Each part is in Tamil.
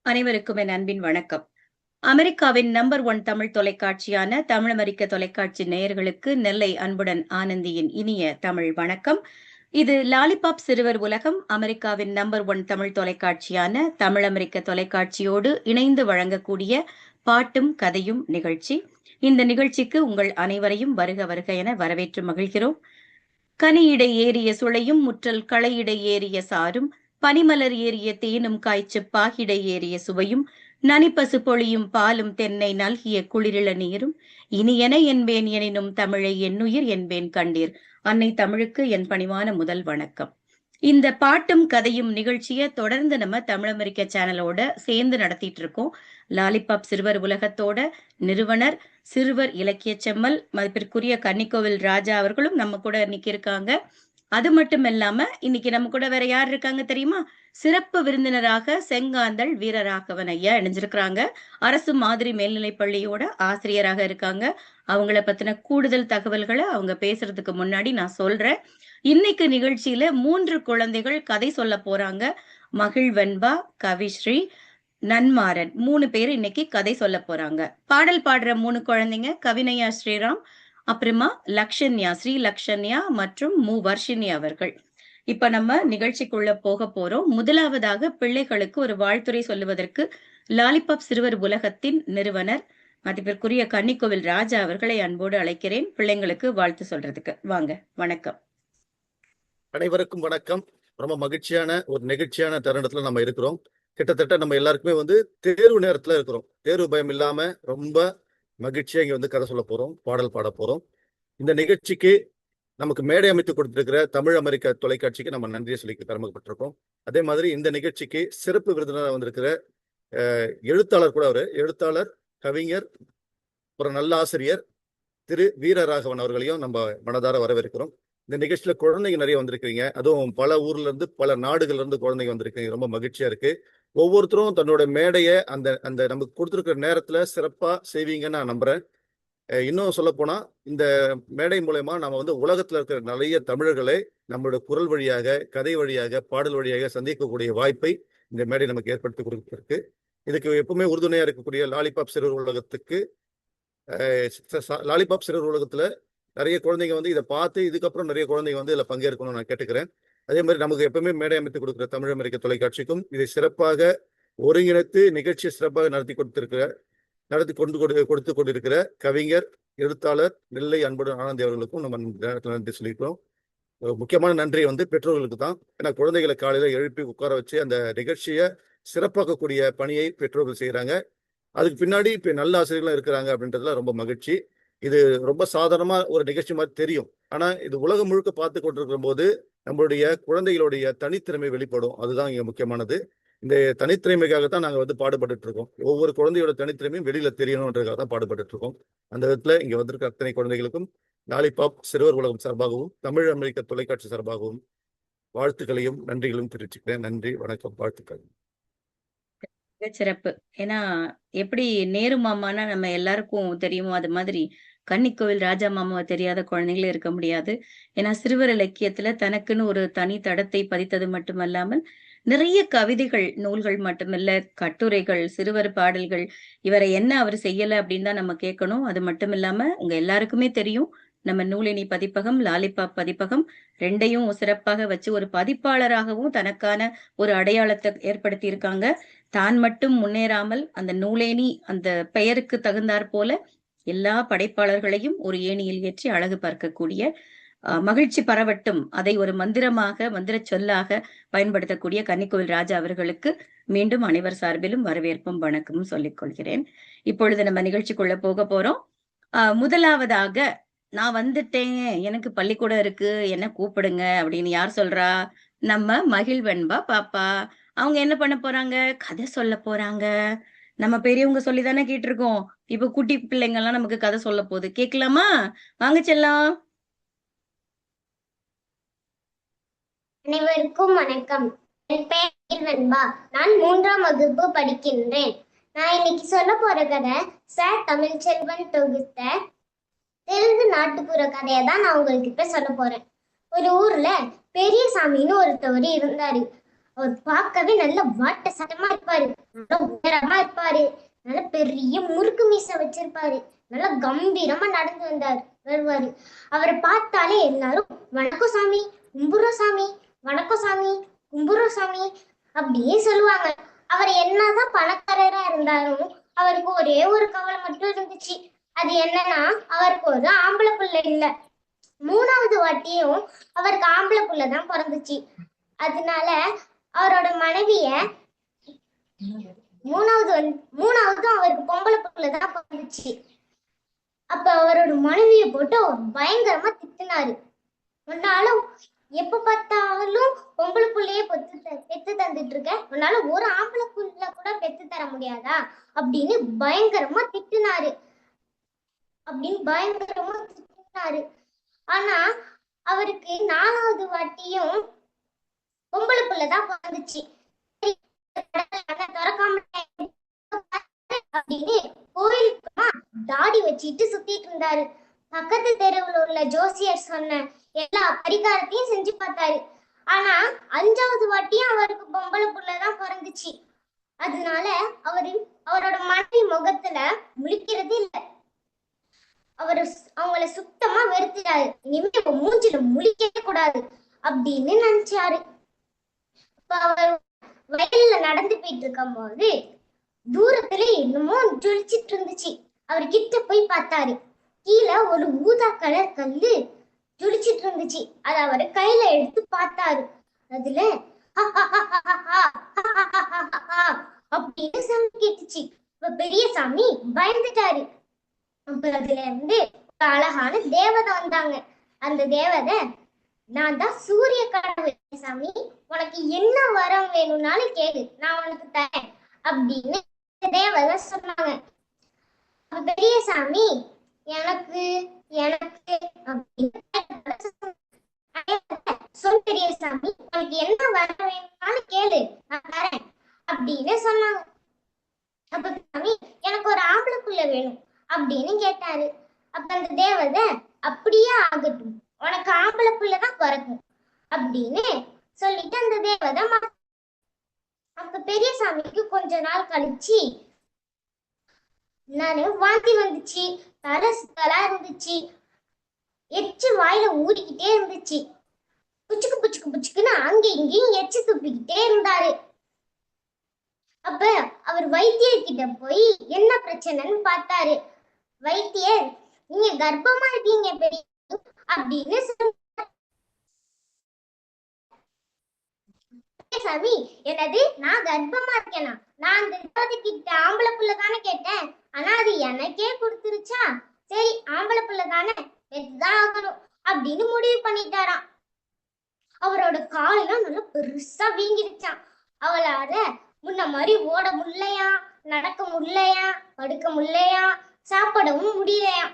அனைவருக்கும் என் அன்பின் வணக்கம். அமெரிக்காவின் நம்பர் 1 தமிழ் தொலைக்காட்சியான தமிழ் அமெரிக்க தொலைக்காட்சி நேயர்களுக்கு நெல்லை அன்புடன் ஆனந்தியின் இனிய தமிழ் வணக்கம். இது லாலிபாப் சிறுவர் உலகம் அமெரிக்காவின் நம்பர் 1 தமிழ் தொலைக்காட்சியான தமிழ் அமெரிக்க தொலைக்காட்சியோடு இணைந்து வழங்கக்கூடிய பாட்டும் கதையும் நிகழ்ச்சி. இந்த நிகழ்ச்சிக்கு உங்கள் அனைவரையும் வருக வருக என வரவேற்று மகிழ்கிறோம். கனியிடை ஏறிய சுளையும் முற்றல் களையிடை ஏறிய சாரும் பனிமலர் ஏறிய தேனும் காய்ச்சு பாகிடை ஏறிய சுவையும் நனிப்பசு பொழியும் பாலும் தென்னை நல்கிய குளிரிள நீரும் இனியென என்பேன் எனினும் தமிழை என்னுயிர் என்பேன் கண்டீர். அன்னை தமிழுக்கு என் பணிவான முதல் வணக்கம். இந்த பாட்டும் கதையும் நிகழ்ச்சியை தொடர்ந்து நம்ம தமிழ் அமெரிக்க சேனலோட சேர்ந்து நடத்திட்டு இருக்கோம். லாலிபாப் சிறுவர் உலகத்தோட நிறுவனர் சிறுவர் இலக்கிய செம்மல் மதிப்பிற்குரிய கன்னிக்கோவில் ராஜா அவர்களும் நம்ம கூட இன்னைக்கு இருக்காங்க. அது மட்டும் இல்லாம இன்னைக்கு நம்ம கூட வேற யார் இருக்காங்க தெரியுமா? சிறப்பு விருந்தினராக செங்காந்தள் வீரராகவன் ஐயா இணைஞ்சிருக்கிறாங்க. அரசு மாதிரி மேல்நிலைப் பள்ளியோட ஆசிரியராக இருக்காங்க. அவங்கள பத்தின கூடுதல் தகவல்களை அவங்க பேசுறதுக்கு முன்னாடி நான் சொல்றேன். இன்னைக்கு நிகழ்ச்சியில 3 குழந்தைகள் கதை சொல்ல போறாங்க. மகிழ்வென்பா, கவிஸ்ரீ, நன்மாறன் 3 பேர் இன்னைக்கு கதை சொல்ல போறாங்க. பாடல் பாடுற 3 குழந்தைங்க கவினயா ஸ்ரீராம், அப்புறமா லக்ஷன்யா, ஸ்ரீ லக்ஷன்யா மற்றும் வர்ஷினி அவர்கள். இப்ப நம்ம நிகழ்ச்சிக்குள்ள போக போறோம். முதலாவதாக பிள்ளைகளுக்கு ஒரு வாழ்த்துரை சொல்லுவதற்கு லாலிபாப் சிறுவர் உலகத்தின் நிறுவனர் மதிப்பிற்குரிய கன்னிக்கோவில் ராஜா அவர்களை அன்போடு அழைக்கிறேன் பிள்ளைங்களுக்கு வாழ்த்து சொல்றதுக்கு. வாங்க. வணக்கம். அனைவருக்கும் வணக்கம். ரொம்ப மகிழ்ச்சியான ஒரு நெகிழ்ச்சியான தருணத்துல நம்ம இருக்கிறோம். கிட்டத்தட்ட நம்ம எல்லாருக்குமே தேர்வு நேரத்துல இருக்கிறோம். தேர்வு பயம் இல்லாம ரொம்ப மகிழ்ச்சியா இங்க கதை சொல்ல போறோம், பாடல் பாட போறோம். இந்த நிகழ்ச்சிக்கு நமக்கு மேடை அமைத்து கொடுத்திருக்கிற தமிழ் அமெரிக்க தொலைக்காட்சிக்கு நம்ம நன்றியை சொல்லி கடமைப்பட்டிருக்கோம். அதே மாதிரி இந்த நிகழ்ச்சிக்கு சிறப்பு விருந்தினராக வந்திருக்கிற எழுத்தாளர் கூட எழுத்தாளர், கவிஞர், ஒரு நல்ல ஆசிரியர் திரு வீரராகவன் அவர்களையும் நம்ம மனதார வரவேற்கிறோம். இந்த நிகழ்ச்சியில குழந்தைங்க நிறைய வந்திருக்கீங்க. அதுவும் பல ஊர்ல இருந்து பல நாடுகள்ல இருந்து குழந்தைங்க வந்திருக்கீங்க. ரொம்ப மகிழ்ச்சியா இருக்கு. ஒவ்வொருத்தரும் தன்னோட மேடையை அந்த அந்த நமக்கு கொடுத்துருக்கிற நேரத்துல சிறப்பா செய்வீங்கன்னு நான் நம்புறேன். இன்னும் சொல்ல போனா இந்த மேடை மூலயமா நம்ம உலகத்துல இருக்கிற நிறைய தமிழர்களை நம்மளோட குரல் வழியாக, கதை வழியாக, பாடல் வழியாக சந்திக்கக்கூடிய வாய்ப்பை இந்த மேடை நமக்கு ஏற்படுத்தி கொடுத்திருக்கு. இதுக்கு எப்பவுமே உறுதுணையா இருக்கக்கூடிய லாலிபாப் சிறுவர் உலகத்துக்கு, லாலிபாப் சிறுவர் உலகத்துல நிறைய குழந்தைங்க இதை பார்த்து இதுக்கப்புறம் நிறைய குழந்தைங்க இதுல பங்கேற்கணும்னு நான் கேட்டுக்கிறேன். அதே மாதிரி நமக்கு எப்பவுமே மேடை அமைத்து கொடுக்குற தமிழ் அமெரிக்க தொலைக்காட்சிக்கும் இதை சிறப்பாக ஒருங்கிணைத்து நிகழ்ச்சியை சிறப்பாக நடத்தி கொடுத்து கொண்டிருக்கிற கவிஞர், எழுத்தாளர் நெல்லை அன்புடன் ஆனந்தி அவர்களுக்கும் நம்ம நன்றி சொல்லிக்கிறோம். முக்கியமான நன்றி பெற்றோர்களுக்கு தான். ஏன்னா குழந்தைகளை காலையில எழுப்பி உட்கார வச்சு அந்த நிகழ்ச்சியை சிறப்பாக்கக்கூடிய பணியை பெற்றோர்கள் செய்யறாங்க. அதுக்கு பின்னாடி இப்ப நல்ல ஆசிரியர்களும் இருக்கிறாங்க அப்படின்றதுல ரொம்ப மகிழ்ச்சி. இது ரொம்ப சாதாரணமா ஒரு நிகழ்ச்சி மாதிரி தெரியும். ஆனா இது உலகம் முழுக்க பார்த்து கொண்டிருக்கிற போது நம்மளுடைய குழந்தைகளுடைய தனித்திறமை வெளிப்படும். அதுதான் இங்க முக்கியமானது. இந்த தனித்திறமைக்காகத்தான் நாங்க பாடுபட்டு இருக்கோம். ஒவ்வொரு குழந்தையோட தனித்திறமையும் வெளியில தெரியணுன்றதுக்காக தான் பாடுபட்டு இருக்கோம். அந்த விதத்துல இங்க வந்திருக்க அத்தனை குழந்தைகளுக்கும் லாலிபாப் சிறுவர் உலகம் சார்பாகவும் தமிழ் அமெரிக்க தொலைக்காட்சி சார்பாகவும் வாழ்த்துக்களையும் நன்றிகளும் தெரிவிச்சுக்கிறேன். நன்றி, வணக்கம், வாழ்த்துக்கள். சிறப்பு. ஏன்னா எப்படி நேரு மாமானா நம்ம எல்லாருக்கும் தெரியுமோ, அது மாதிரி கன்னிக்கோவில் ராஜா மாமாவை தெரியாத குழந்தைங்களே இருக்க முடியாது. ஏன்னா சிறுவர் இலக்கியத்துல தனக்குன்னு ஒரு தனி தடத்தை பதித்தது மட்டுமல்லாமல் நிறைய கவிதைகள், நூல்கள் மட்டுமல்ல, கட்டுரைகள், சிறுவர் பாடல்கள், இவரை என்ன அவர் செய்யல அப்படின்னு தான் நம்ம கேட்கணும். அது மட்டும் இல்லாம உங்க எல்லாருக்குமே தெரியும், நம்ம நூலினி பதிப்பகம், லாலிபாப் பதிப்பகம் 2யும் சிறப்பாக வச்சு ஒரு பதிப்பாளராகவும் தனக்கான ஒரு அடையாளத்தை ஏற்படுத்தி இருக்காங்க. தான் மட்டும் முன்னேறாமல் அந்த நூலேணி அந்த பெயருக்கு தகுந்தாற் போல எல்லா படைப்பாளர்களையும் ஒரு ஏணியில் ஏற்றி அழகு பார்க்கக்கூடிய, மகிழ்ச்சி பரவட்டும் அதை ஒரு மந்திரமாக, மந்திர சொல்லாக பயன்படுத்தக்கூடிய கன்னிக்கோவில் ராஜா அவர்களுக்கு மீண்டும் அனைவர் சார்பிலும் வரவேற்பும் வணக்கமும் சொல்லிக் கொள்கிறேன். இப்பொழுது நம்ம நிகழ்ச்சிக்குள்ள போக போறோம். முதலாவதாக நான் வந்துட்டேன், எனக்கு பள்ளிக்கூடம் இருக்கு, என்ன கூப்பிடுங்க அப்படின்னு யார் சொல்றா? நம்ம மகிழ்வென்பா பாப்பா. அவங்க என்ன பண்ண போறாங்க? கதை சொல்ல போறாங்க. நம்ம பெரியவங்க சொல்லிதானே கேட்டிருக்கோம். இப்ப குட்டி பிள்ளைங்க எல்லாம் நமக்கு கதை சொல்ல போகுது. கேட்கலாமா? வாங்க செல்லம். அனைவருக்கும் வணக்கம். என் பெயர் வெண்பா. நான் 3ஆம் வகுப்பு படிக்கின்றேன். நான் இன்னைக்கு சொல்ல போற கதை சார் தமிழ்ச்செல்வன் தொகுத்த தெலுங்கு நாட்டுப்புற கதையை தான் நான் உங்களுக்கு இப்ப சொல்ல போறேன். ஒரு ஊர்ல பெரியசாமின்னு ஒருத்தவர் இருந்தாரு. அவர் பார்க்கவே நல்ல வாட்ட சட்டமா இருப்பாரு, நல்ல உயரமா இருப்பாரு, நல்ல பெரிய முறுக்கு மீசை வச்சிருப்பாரு, நல்ல கம்பீரமா நடந்து வருவாரு. அவரை பார்த்தாலே எல்லாரும் வணக்கம் சாமி, கும்புறோம் சாமி, வணக்கம் சாமி, கும்புறோம் சாமி அப்படியே சொல்லுவாங்க. அவர் என்னதான் பணக்காரரா இருந்தாலும் அவருக்கு ஒரே ஒரு கவலை மட்டும் இருந்துச்சு. அது என்னன்னா, அவருக்கு ஒரு ஆம்பளை பிள்ளை இல்ல. 3வது வாட்டியும் அவருக்கு ஆம்பளை பிள்ளைதான் பிறந்துச்சு. அதனால அவரோட மனைவிய மூணாவதும் அவருக்கு பொம்பளை பிள்ளைதான் பிறந்துச்சு. அப்ப அவரோட மனைவிய போட்டு அவர் பயங்கரமா திட்டினாரு. உன்னாலும் எப்ப பார்த்தாலும் பொம்பளை புள்ளையே பெத்து தந்துட்டு இருக்க, உன்னால ஒரு ஆம்பளை புள்ள கூட பெத்து தர முடியாதா அப்படின்னு பயங்கரமா திட்டினாரு. ஆனா அவருக்கு 4வது வாட்டியும் பொம்பளை புள்ளதான் பிறந்துச்சு. அப்படின்னு கோயிலுக்குமா தாடி வச்சிட்டு சுத்திட்டு இருந்தாரு. பக்கத்து தெருவுல உள்ள ஜோசியர் சொன்ன எல்லா பரிகாரத்தையும் செஞ்சு பார்த்தாரு. ஆனா 5வது வாட்டியும் அவருக்கு பொம்பளை புள்ளதான் பிறந்துச்சு. அதனால அவரோட மனைவி முகத்துல முழிக்கிறது இல்லை. அவங்கள சுத்தமா வெறுத்துட்டாரு. இனிமே மூஞ்சில முழிக்கவே கூடாது அப்படின்னு நினைச்சாரு. இப்ப அவர் வயல்ல நடந்து போயிட்டு இருக்கும் போது தூரத்துல என்னமோ ஜொலிச்சிட்டு இருந்துச்சு. அவர் கிட்ட போய் பார்த்தாரு. கீழே ஒரு ஊதா கலர் கல்லு ஜொலிச்சிட்டு இருந்துச்சு. அத அவர் கையில எடுத்து பார்த்தாரு. அதுல அப்படின்னு சாமி கேட்டுச்சு. இப்ப பெரிய சாமி பயந்துட்டாரு. அப்ப அதுல இருந்து ஒரு அழகான தேவதை வந்தாங்க. அந்த தேவதை, நான் தான் சூரிய கடவுள் சாமி, உனக்கு என்ன வரம் வேணும்னாலும் கேளு, நான் உனக்கு தரேன் அப்படின்னு தேவதை சொன்னாங்க. பெரிய சாமி எனக்கு எனக்கு சொல் பெரிய சாமி, உனக்கு என்ன வரம் வேணும்னாலும் கேளு, நான் தரேன் அப்படின்னு சொன்னாங்க. அப்ப சாமி எனக்கு ஒரு ஆம்பளை புள்ள வேணும் அப்படின்னு கேட்டாரு. அப்ப அந்த தேவதை, அப்படியே ஆகட்டும், உனக்கு ஆம்பளை புள்ளதான் பிறக்கும் அப்படின்னு சொல்லிட்டு அந்த தேவதை அப்ப பெரிய சாமிக்கு கொஞ்ச நாள் கழிச்சு நானு வாந்தி வந்துச்சு, தரா இருந்துச்சு, எச்சு வாயில ஊறிக்கிட்டே இருந்துச்சு. புச்சுக்குன்னு அங்க இங்கேயும் எச்சு துப்பிக்கிட்டே இருந்தாரு. அப்ப அவர் வைத்தியர்கிட்ட போய் என்ன பிரச்சனைன்னு பார்த்தாரு. வைத்தியர், நீங்க கர்ப்பமா இருக்கீங்க பெரிய அப்படின்னு சொன்னாரு. சாமி, என்னது நான் கர்ப்பமா இருக்கேனா? நான் அந்த கிட்ட ஆம்பளை புள்ள தானே கேட்டேன், ஆனா அது எனக்கே கொடுத்துருச்சா, சரி ஆம்பளை புள்ள தானே பெற்றுதான் ஆகணும் அப்படின்னு முடிவு பண்ணிட்டாராம். அவரோட காலெல்லாம் நல்லா பெருசா வீங்கிடுச்சான். அவளால முன்ன மாதிரி ஓட முடியலையா, நடக்க முடியலையா, படுக்க முடியலையா, சாப்பிடவும் முடியலையா.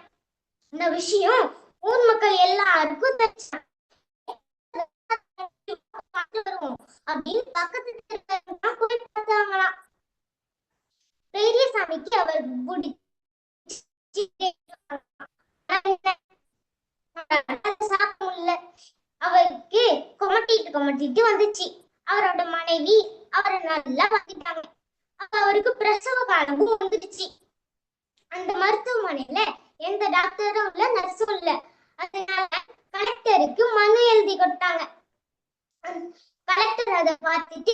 இந்த விஷயம் ஊர் மக்கள் எல்லாருக்கும் தெரிஞ்சா அப்படின்னு பக்கத்து போய் பார்த்தாங்களாம். பெரிய சாமிக்கு அவர் சாப்பிடல. அவருக்கு கொமட்டிட்டு வந்துச்சு. அவரோட மனைவி அவரை நல்லா பார்த்துட்டாங்க. அப்ப அவருக்கு பிரசவ காலமும் வந்துடுச்சு. அந்த மருத்துவமனையில எந்த டாக்டரும் இல்ல, நர்ஸும் இல்ல. அதனால கலெக்டருக்கு மனு எழுதி கொடுத்தாங்க. கலெக்டர் அதை பார்த்துட்டு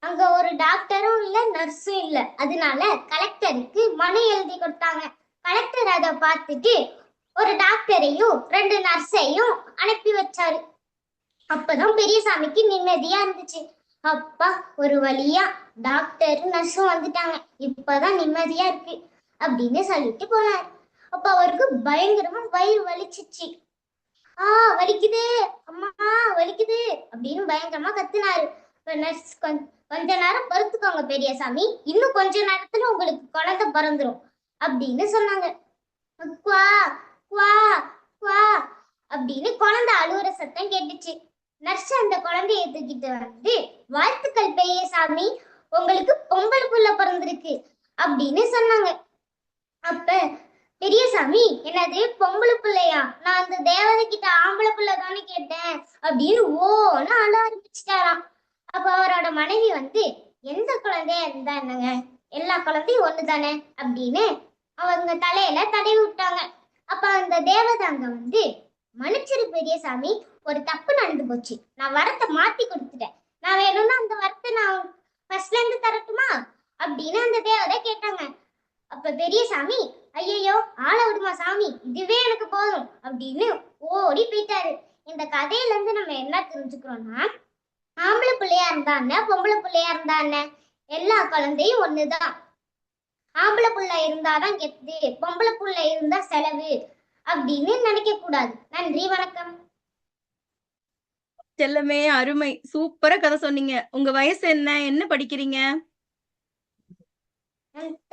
அங்க ஒரு டாக்டரும் இல்ல, நர்ஸும் இல்ல. அதனால கலெக்டருக்கு மனு எழுதி கொடுத்தாங்க. கலெக்டர் அதை பார்த்துட்டு ஒரு டாக்டரையும் 2 நர்ஸையும் அனுப்பி வச்சாரு. அப்பதான் பெரியசாமிக்கு நிம்மதியா இருந்துச்சு. அப்பா, ஒரு வழியா டாக்டர் நர்ஸும் வந்துட்டாங்க, இப்பதான் நிம்மதியா இருக்கு அப்படின்னு சொல்லிட்டு போனாரு. அப்ப அவருக்கு பயங்கரமா வயிறு வலிச்சிச்சு. வலிக்குது அம்மா, வலிக்குது அப்படின்னு பயங்கரமா கத்துனாரு. நர்ஸ், கொஞ்ச நேரம் பொறுத்துக்கோங்க பெரியசாமி, இன்னும் கொஞ்ச நேரத்துல உங்களுக்கு குழந்தை பிறந்துரும் அப்படின்னு சொன்னாங்க. குவா குவா குவா அப்படின்னு குழந்தை அழுவுற சத்தம் கேட்டுச்சு. நர்ஸ் அந்த குழந்தைய தூக்கிட்டு வந்து, வாழ்த்துக்கள் பெரியசாமி, உங்களுக்கு பொம்பளை புள்ள பிறந்திருக்கு அப்படின்னு சொன்னாங்க. அப்ப பெரியசாமி, என்னது பொம்பளை பிள்ளையா? நான் அந்த தேவதை கிட்ட ஆம்பளை பிள்ளை தானே கேட்டேன் அப்படின்னு ஓன்னு அழ ஆரம்பிச்சிட்டாராம். அப்ப அவரோட மனைவி வந்து, எந்த குழந்தையா இருந்தா என்னங்க, எல்லா குழந்தையும் ஒண்ணு தானே அப்படின்னு அவங்க தலையில தடவி விட்டாங்க. அப்ப அந்த தேவதாங்க வந்து, மன்னிச்சிரு பெரியசாமி, ஒரு தப்பு நடந்து போச்சு, நான் வரத்தை மாத்தி கொடுத்துட்டேன், நான் வேணும்னா அந்த வரத்தை நான் ஃபர்ஸ்ட்ல இருந்து தரட்டுமா அப்படின்னு அந்த தேவதை கேட்டாங்க. அப்ப பெரியசாமி, ஐயையோ ஆள விடுமா சாமி, இதுவே எனக்கு போதும் அப்படின்னு ஓடி போயிட்டாரு. இந்த கதையில இருந்து நம்ம என்ன தெரிஞ்சுக்கிறோம்னா, ஆம்பளை பிள்ளையா இருந்தா என்ன, பொம்பளை பிள்ளையா இருந்தா என்ன, எல்லா குழந்தையும் ஒண்ணுதான். ஆம்பளை பிள்ளை இருந்தாதான் கெத்து, பொம்பளை பிள்ளை இருந்தா செலவு அப்படின்னு நினைக்க கூடாது. நன்றி, வணக்கம். செல்லமே, அருமை. சூப்பரா கதை சொன்னீங்க. உங்க வயசு என்ன? என்ன படிக்கிறீங்க?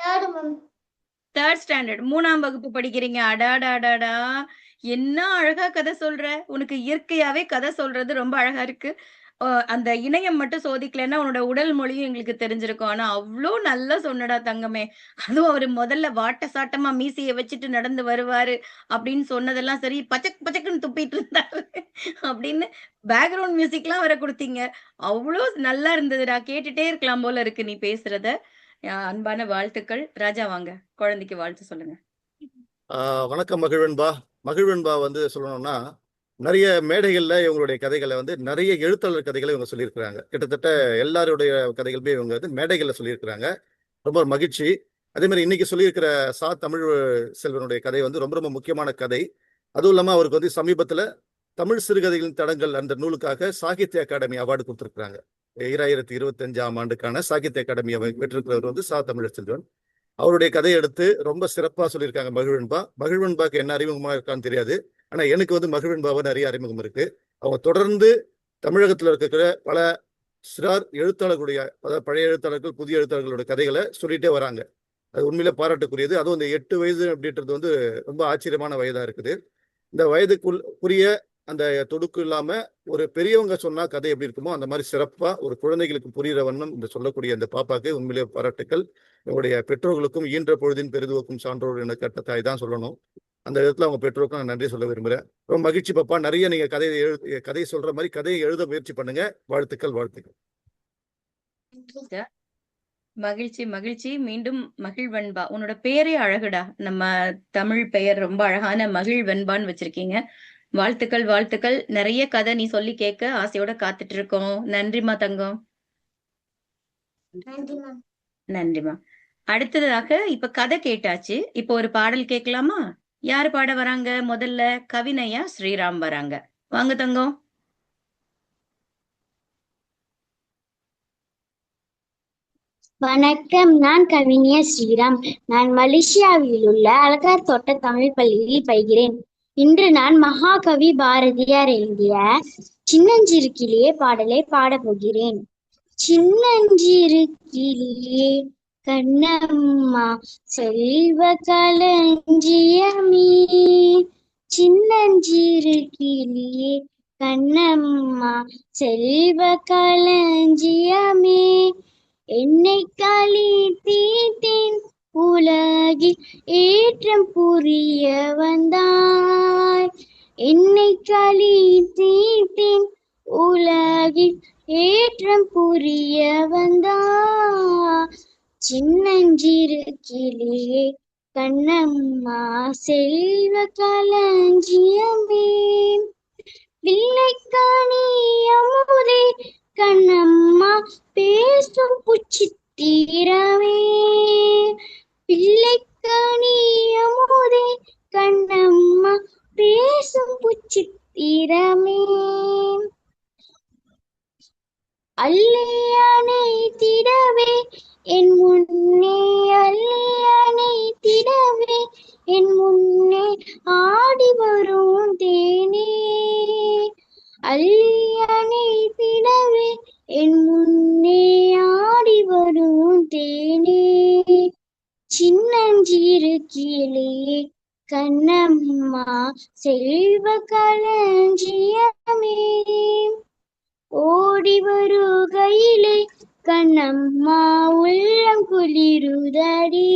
Third ma'am. 3rd ஸ்டாண்டர்ட், 3ஆம் வகுப்பு படிக்கிறீங்க. அடாடாடாடா! என்ன அழகா கதை சொல்ற. உனக்கு இயற்கையாவே கதை சொல்றது ரொம்ப அழகா இருக்கு. அந்த இணையம் மட்டும் சோதிக்கலன்னா, உன்னோட உடல் மொழியும் எங்களுக்கு தெரிஞ்சிருக்கும். ஆனா, அவ்ளோ நல்லா சொன்னடா தங்கமே. அதுவும் அவரு முதல்ல வாட்ட சாட்டமா மீசைய வச்சுட்டு நடந்து வருவாரு, அப்படின்னு சொன்னதெல்லாம் சரி, பச்சக் பச்சக்குன்னு துப்பிட்டு இருந்தாரு அப்படின்னு பேக்கிரவுண்ட் மியூசிக்லாம் வேற குடுத்தீங்க. அவ்ளோ நல்லா இருந்ததுடா. கேட்டுட்டே இருக்கலாம் போல இருக்கு நீ பேசுறத. அன்பான வாழ்த்துக்கள். ராஜா வாங்க. குழந்தைக்கு வாழ்த்து சொல்லுங்க. வணக்கம் மகிழ்வன்பா. மகிழ்வன்பா வந்து சொல்லணும்னா, நிறைய மேடைகள்ல இவங்களுடைய கதைகளை வந்து நிறைய எழுத்தாளர் கதைகளை இவங்க சொல்லியிருக்கிறாங்க. கிட்டத்தட்ட எல்லாருடைய கதைகளுமே இவங்க வந்து மேடைகள்ல சொல்லியிருக்கிறாங்க. ரொம்ப மகிழ்ச்சி. அதே மாதிரி இன்னைக்கு சொல்லியிருக்கிற தமிழ் செல்வனுடைய கதை வந்து ரொம்ப ரொம்ப முக்கியமான கதை. அதுவும் இல்லாம அவருக்கு வந்து சமீபத்துல தமிழ் சிறுகதைகளின் தடங்கள் அந்த நூலுக்காக சாகித்ய அகாடமி அவார்டு கொடுத்திருக்கிறாங்க. 2025ஆம் ஆண்டுக்கான சாகித்ய அகாடமி பெற்றிருக்கிறவர் வந்து தமிழ் செல்வன். அவருடைய கதையை எடுத்து ரொம்ப சிறப்பா சொல்லியிருக்காங்க மகிழ்வன்பா. மகிழ்வன்பாக்கு என்ன அறிமுகமா இருக்கான்னு தெரியாது, ஆனா எனக்கு வந்து மகிழ்வன்பாவை நிறைய அறிமுகம் இருக்கு. அவங்க தொடர்ந்து தமிழகத்துல இருக்கிற பல சிறார் எழுத்தாளர்களுடைய, அதாவது பழைய எழுத்தாளர்கள் புதிய எழுத்தாளர்களுடைய கதைகளை சொல்லிட்டே வராங்க. அது உண்மையிலே பாராட்டுக்குரியது. அதுவும் இந்த 8 வயது அப்படின்றது வந்து ரொம்ப ஆச்சரியமான வயதா இருக்குது. இந்த வயதுக்குரிய அந்த தொடுக்கு இல்லாம ஒரு பெரியவங்க சொன்னா கதை எப்படி இருக்குமோ அந்த மாதிரி சிறப்பா ஒரு குழந்தைகளுக்கு புரிகிற வண்ணம் இந்த சொல்லக்கூடிய அந்த பாப்பாக்கு உண்மையிலே பாராட்டுக்கள். என்னுடைய பெற்றோர்களுக்கும் ஈன்ற பொழுதின் பெரிதுவக்கும் சான்றோர் என கட்ட தாய் தான் சொல்லணும். அந்த இடத்துல அவங்க பெற்றோருக்கும் நான் நன்றி சொல்ல விரும்புறேன். ரொம்ப மகிழ்ச்சி பாப்பா. நிறைய நீங்க கதையை சொல்ற மாதிரி கதையை எழுத முயற்சி பண்ணுங்க. வாழ்த்துக்கள், வாழ்த்துக்கள். மகிழ்ச்சி, மகிழ்ச்சி. மீண்டும் மகிழ்வன்பா. உன்னோட பேரே அழகுடா. நம்ம தமிழ் பெயர் ரொம்ப அழகான மகிழ்வன்பான்னு வச்சிருக்கீங்க. வாழ்த்துக்கள், வாழ்த்துக்கள். நிறைய கதை நீ சொல்லி கேட்க ஆசையோட காத்துட்டு இருக்கோம். நன்றிமா தங்கம். நன்றிமா. அடுத்ததாக இப்ப கதை கேட்டாச்சு. இப்ப ஒரு பாடல் கேட்கலாமா? யாரு பாட வராங்க? முதல்ல கவினையா ஸ்ரீராம் வராங்க. வாங்க தங்கம். வணக்கம், நான் கவிஞ ஸ்ரீராம். நான் மலேசியாவில் உள்ள அலகார் தோட்ட தமிழ் பள்ளியில் பயிகிறேன். இன்று நான் மகாகவி பாரதியார் எழுதிய சின்னஞ்சிறு கிளியே பாடலை பாடப் போகிறேன். சின்னஞ்சிறு கிளியே கண்ணம்மா செல்வ களஞ்சியமே, சின்னஞ்சிறு கிளியே கண்ணம்மா செல்வ களஞ்சியமே, என்னை களி தீட்டேன் உலகில் ஏற்றம் புரிய வந்தாய், என்னை களி தீட்டேன் உலகில் ஏற்றம் புரிய வந்தாய், சின்னஞ்சிறு கிளியே கண்ணம்மா செல்வ களஞ்சியமே, பிள்ளைக்காணி அமுதே கண்ணம்மா பேசும் புச்சித்திரமே, பிள்ளைக்காணி அமுதே கண்ணம்மா பேசும் புச்சித்திரமே, அள்ளியானை திடவே என் முன்னே, அள்ளியானை திடவே என் முன்னே ஆடி வரும் தேனே, அள்ளியானை திடவே என் முன்னே ஆடி வரும் தேனே, சின்னஞ்சிறு கிளியே கண்ணம்மா செல்வ களஞ்சியமே, ஓடி வருகையிலே கண்ணம்மா உள்ளம் குளிருதடி,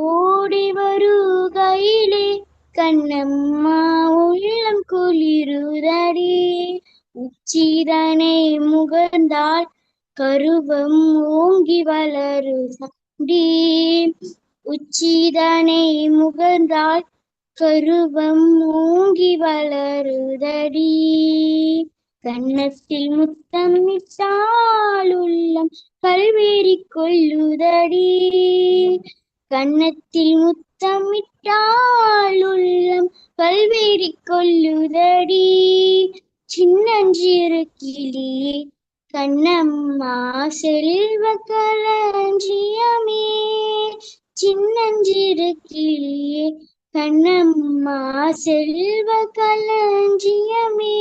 ஓடி வருகையிலே கண்ணம்மா உள்ளம் குளிருதடி. உச்சிதனை முகர்ந்தால் கருவம் ஓங்கி வளருதடி. உச்சிதனை முகர்ந்தால் கருவம் ஓங்கி வளருதடி. கன்னத்தில் முத்தமிட்டால் உள்ளம் கல்வேறி கொள்ளுதடி. கன்னத்தில் முத்தமிட்டால் உள்ளம் கல்வேறி கொள்ளுதடி. சின்னஞ்சிறு கிளியே கண்ணம்மா செல்வ களஞ்சியமே. சின்னஞ்சிறு கிளியே கண்ணம்மா செல்வ களஞ்சியமே.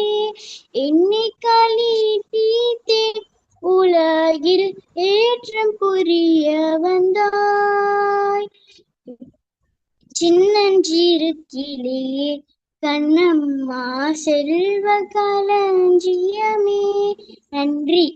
என்னை களி தீத்தே உலகில் ஏற்றம் புரிய வந்தாய். சின்னஞ்சிறு கிளியே கண்ணம்மா செல்வ களஞ்சியமே. நன்றி.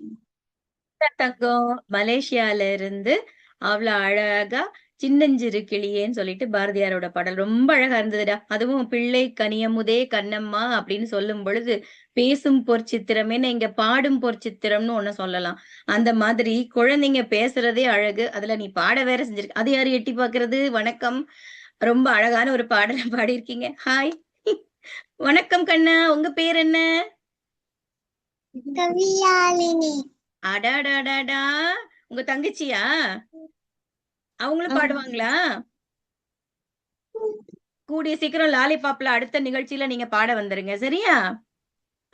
தங்கம் மலேசியால இருந்து அவ்வளவு அழகா சின்னஞ்சிறு கிளியேன்னு சொல்லிட்டு பாரதியாரோட பாடல் ரொம்ப அழகா இருந்ததுடா. அதுவும் பிள்ளை கனியமுதே கண்ணம்மா அப்படின்னு சொல்லும் பொழுது பேசும் பொற்சித்திரமேன்னு இங்க பாடும் பொற்சித்திரம்னு ஒண்ணு சொல்லலாம். அந்த மாதிரி குழந்தைங்க பேசுறதே அழகு, அதுல நீ பாட வேற செஞ்சிருக்க. அது யாரு எட்டி பாக்குறது? வணக்கம், ரொம்ப அழகான ஒரு பாடலை பாடியிருக்கீங்க. ஹாய், வணக்கம் கண்ணா, உங்க பேர் என்ன? கவியாலினி. அடாடாடாடா, உங்க தங்கச்சியா? அவங்களும் பாடுவாங்களா? கூடிய சீக்கிரம் லாலிபாப்ல அடுத்த நிகழ்ச்சியில நீங்க பாட வந்துருங்க, சரியா?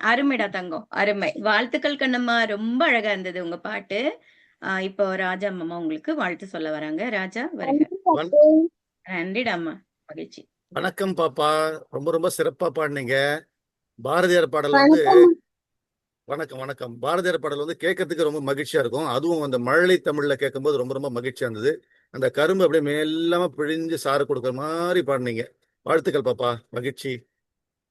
அருமைடா தங்கம், அருமை. வாழ்த்துக்கள் கண்ணம்மா, ரொம்ப அழகா இருந்தது உங்க பாட்டு. இப்போ ராஜா மாமா உங்களுக்கு வாழ்த்து சொல்ல வராங்க. ராஜா வருக. நன்றிடாமா, மகிழ்ச்சி. வணக்கம் பாப்பா, ரொம்ப ரொம்ப சிறப்பா பாடினீங்க. பாரதியார் பாடல் வந்து வணக்கம் வணக்கம். பாரதியார் பாடல் வந்து கேட்கறதுக்கு ரொம்ப மகிழ்ச்சியா இருக்கும். அதுவும் அந்த மழலை தமிழ்ல கேட்கும்போது ரொம்ப ரொம்ப மகிழ்ச்சியா இருந்தது. அந்த கரும்பு அப்படியே மேலாம பிழிஞ்சு சாறு கொடுக்குற மாதிரி பாடினீங்க. வாழ்த்துக்கள் பாப்பா, மகிழ்ச்சி.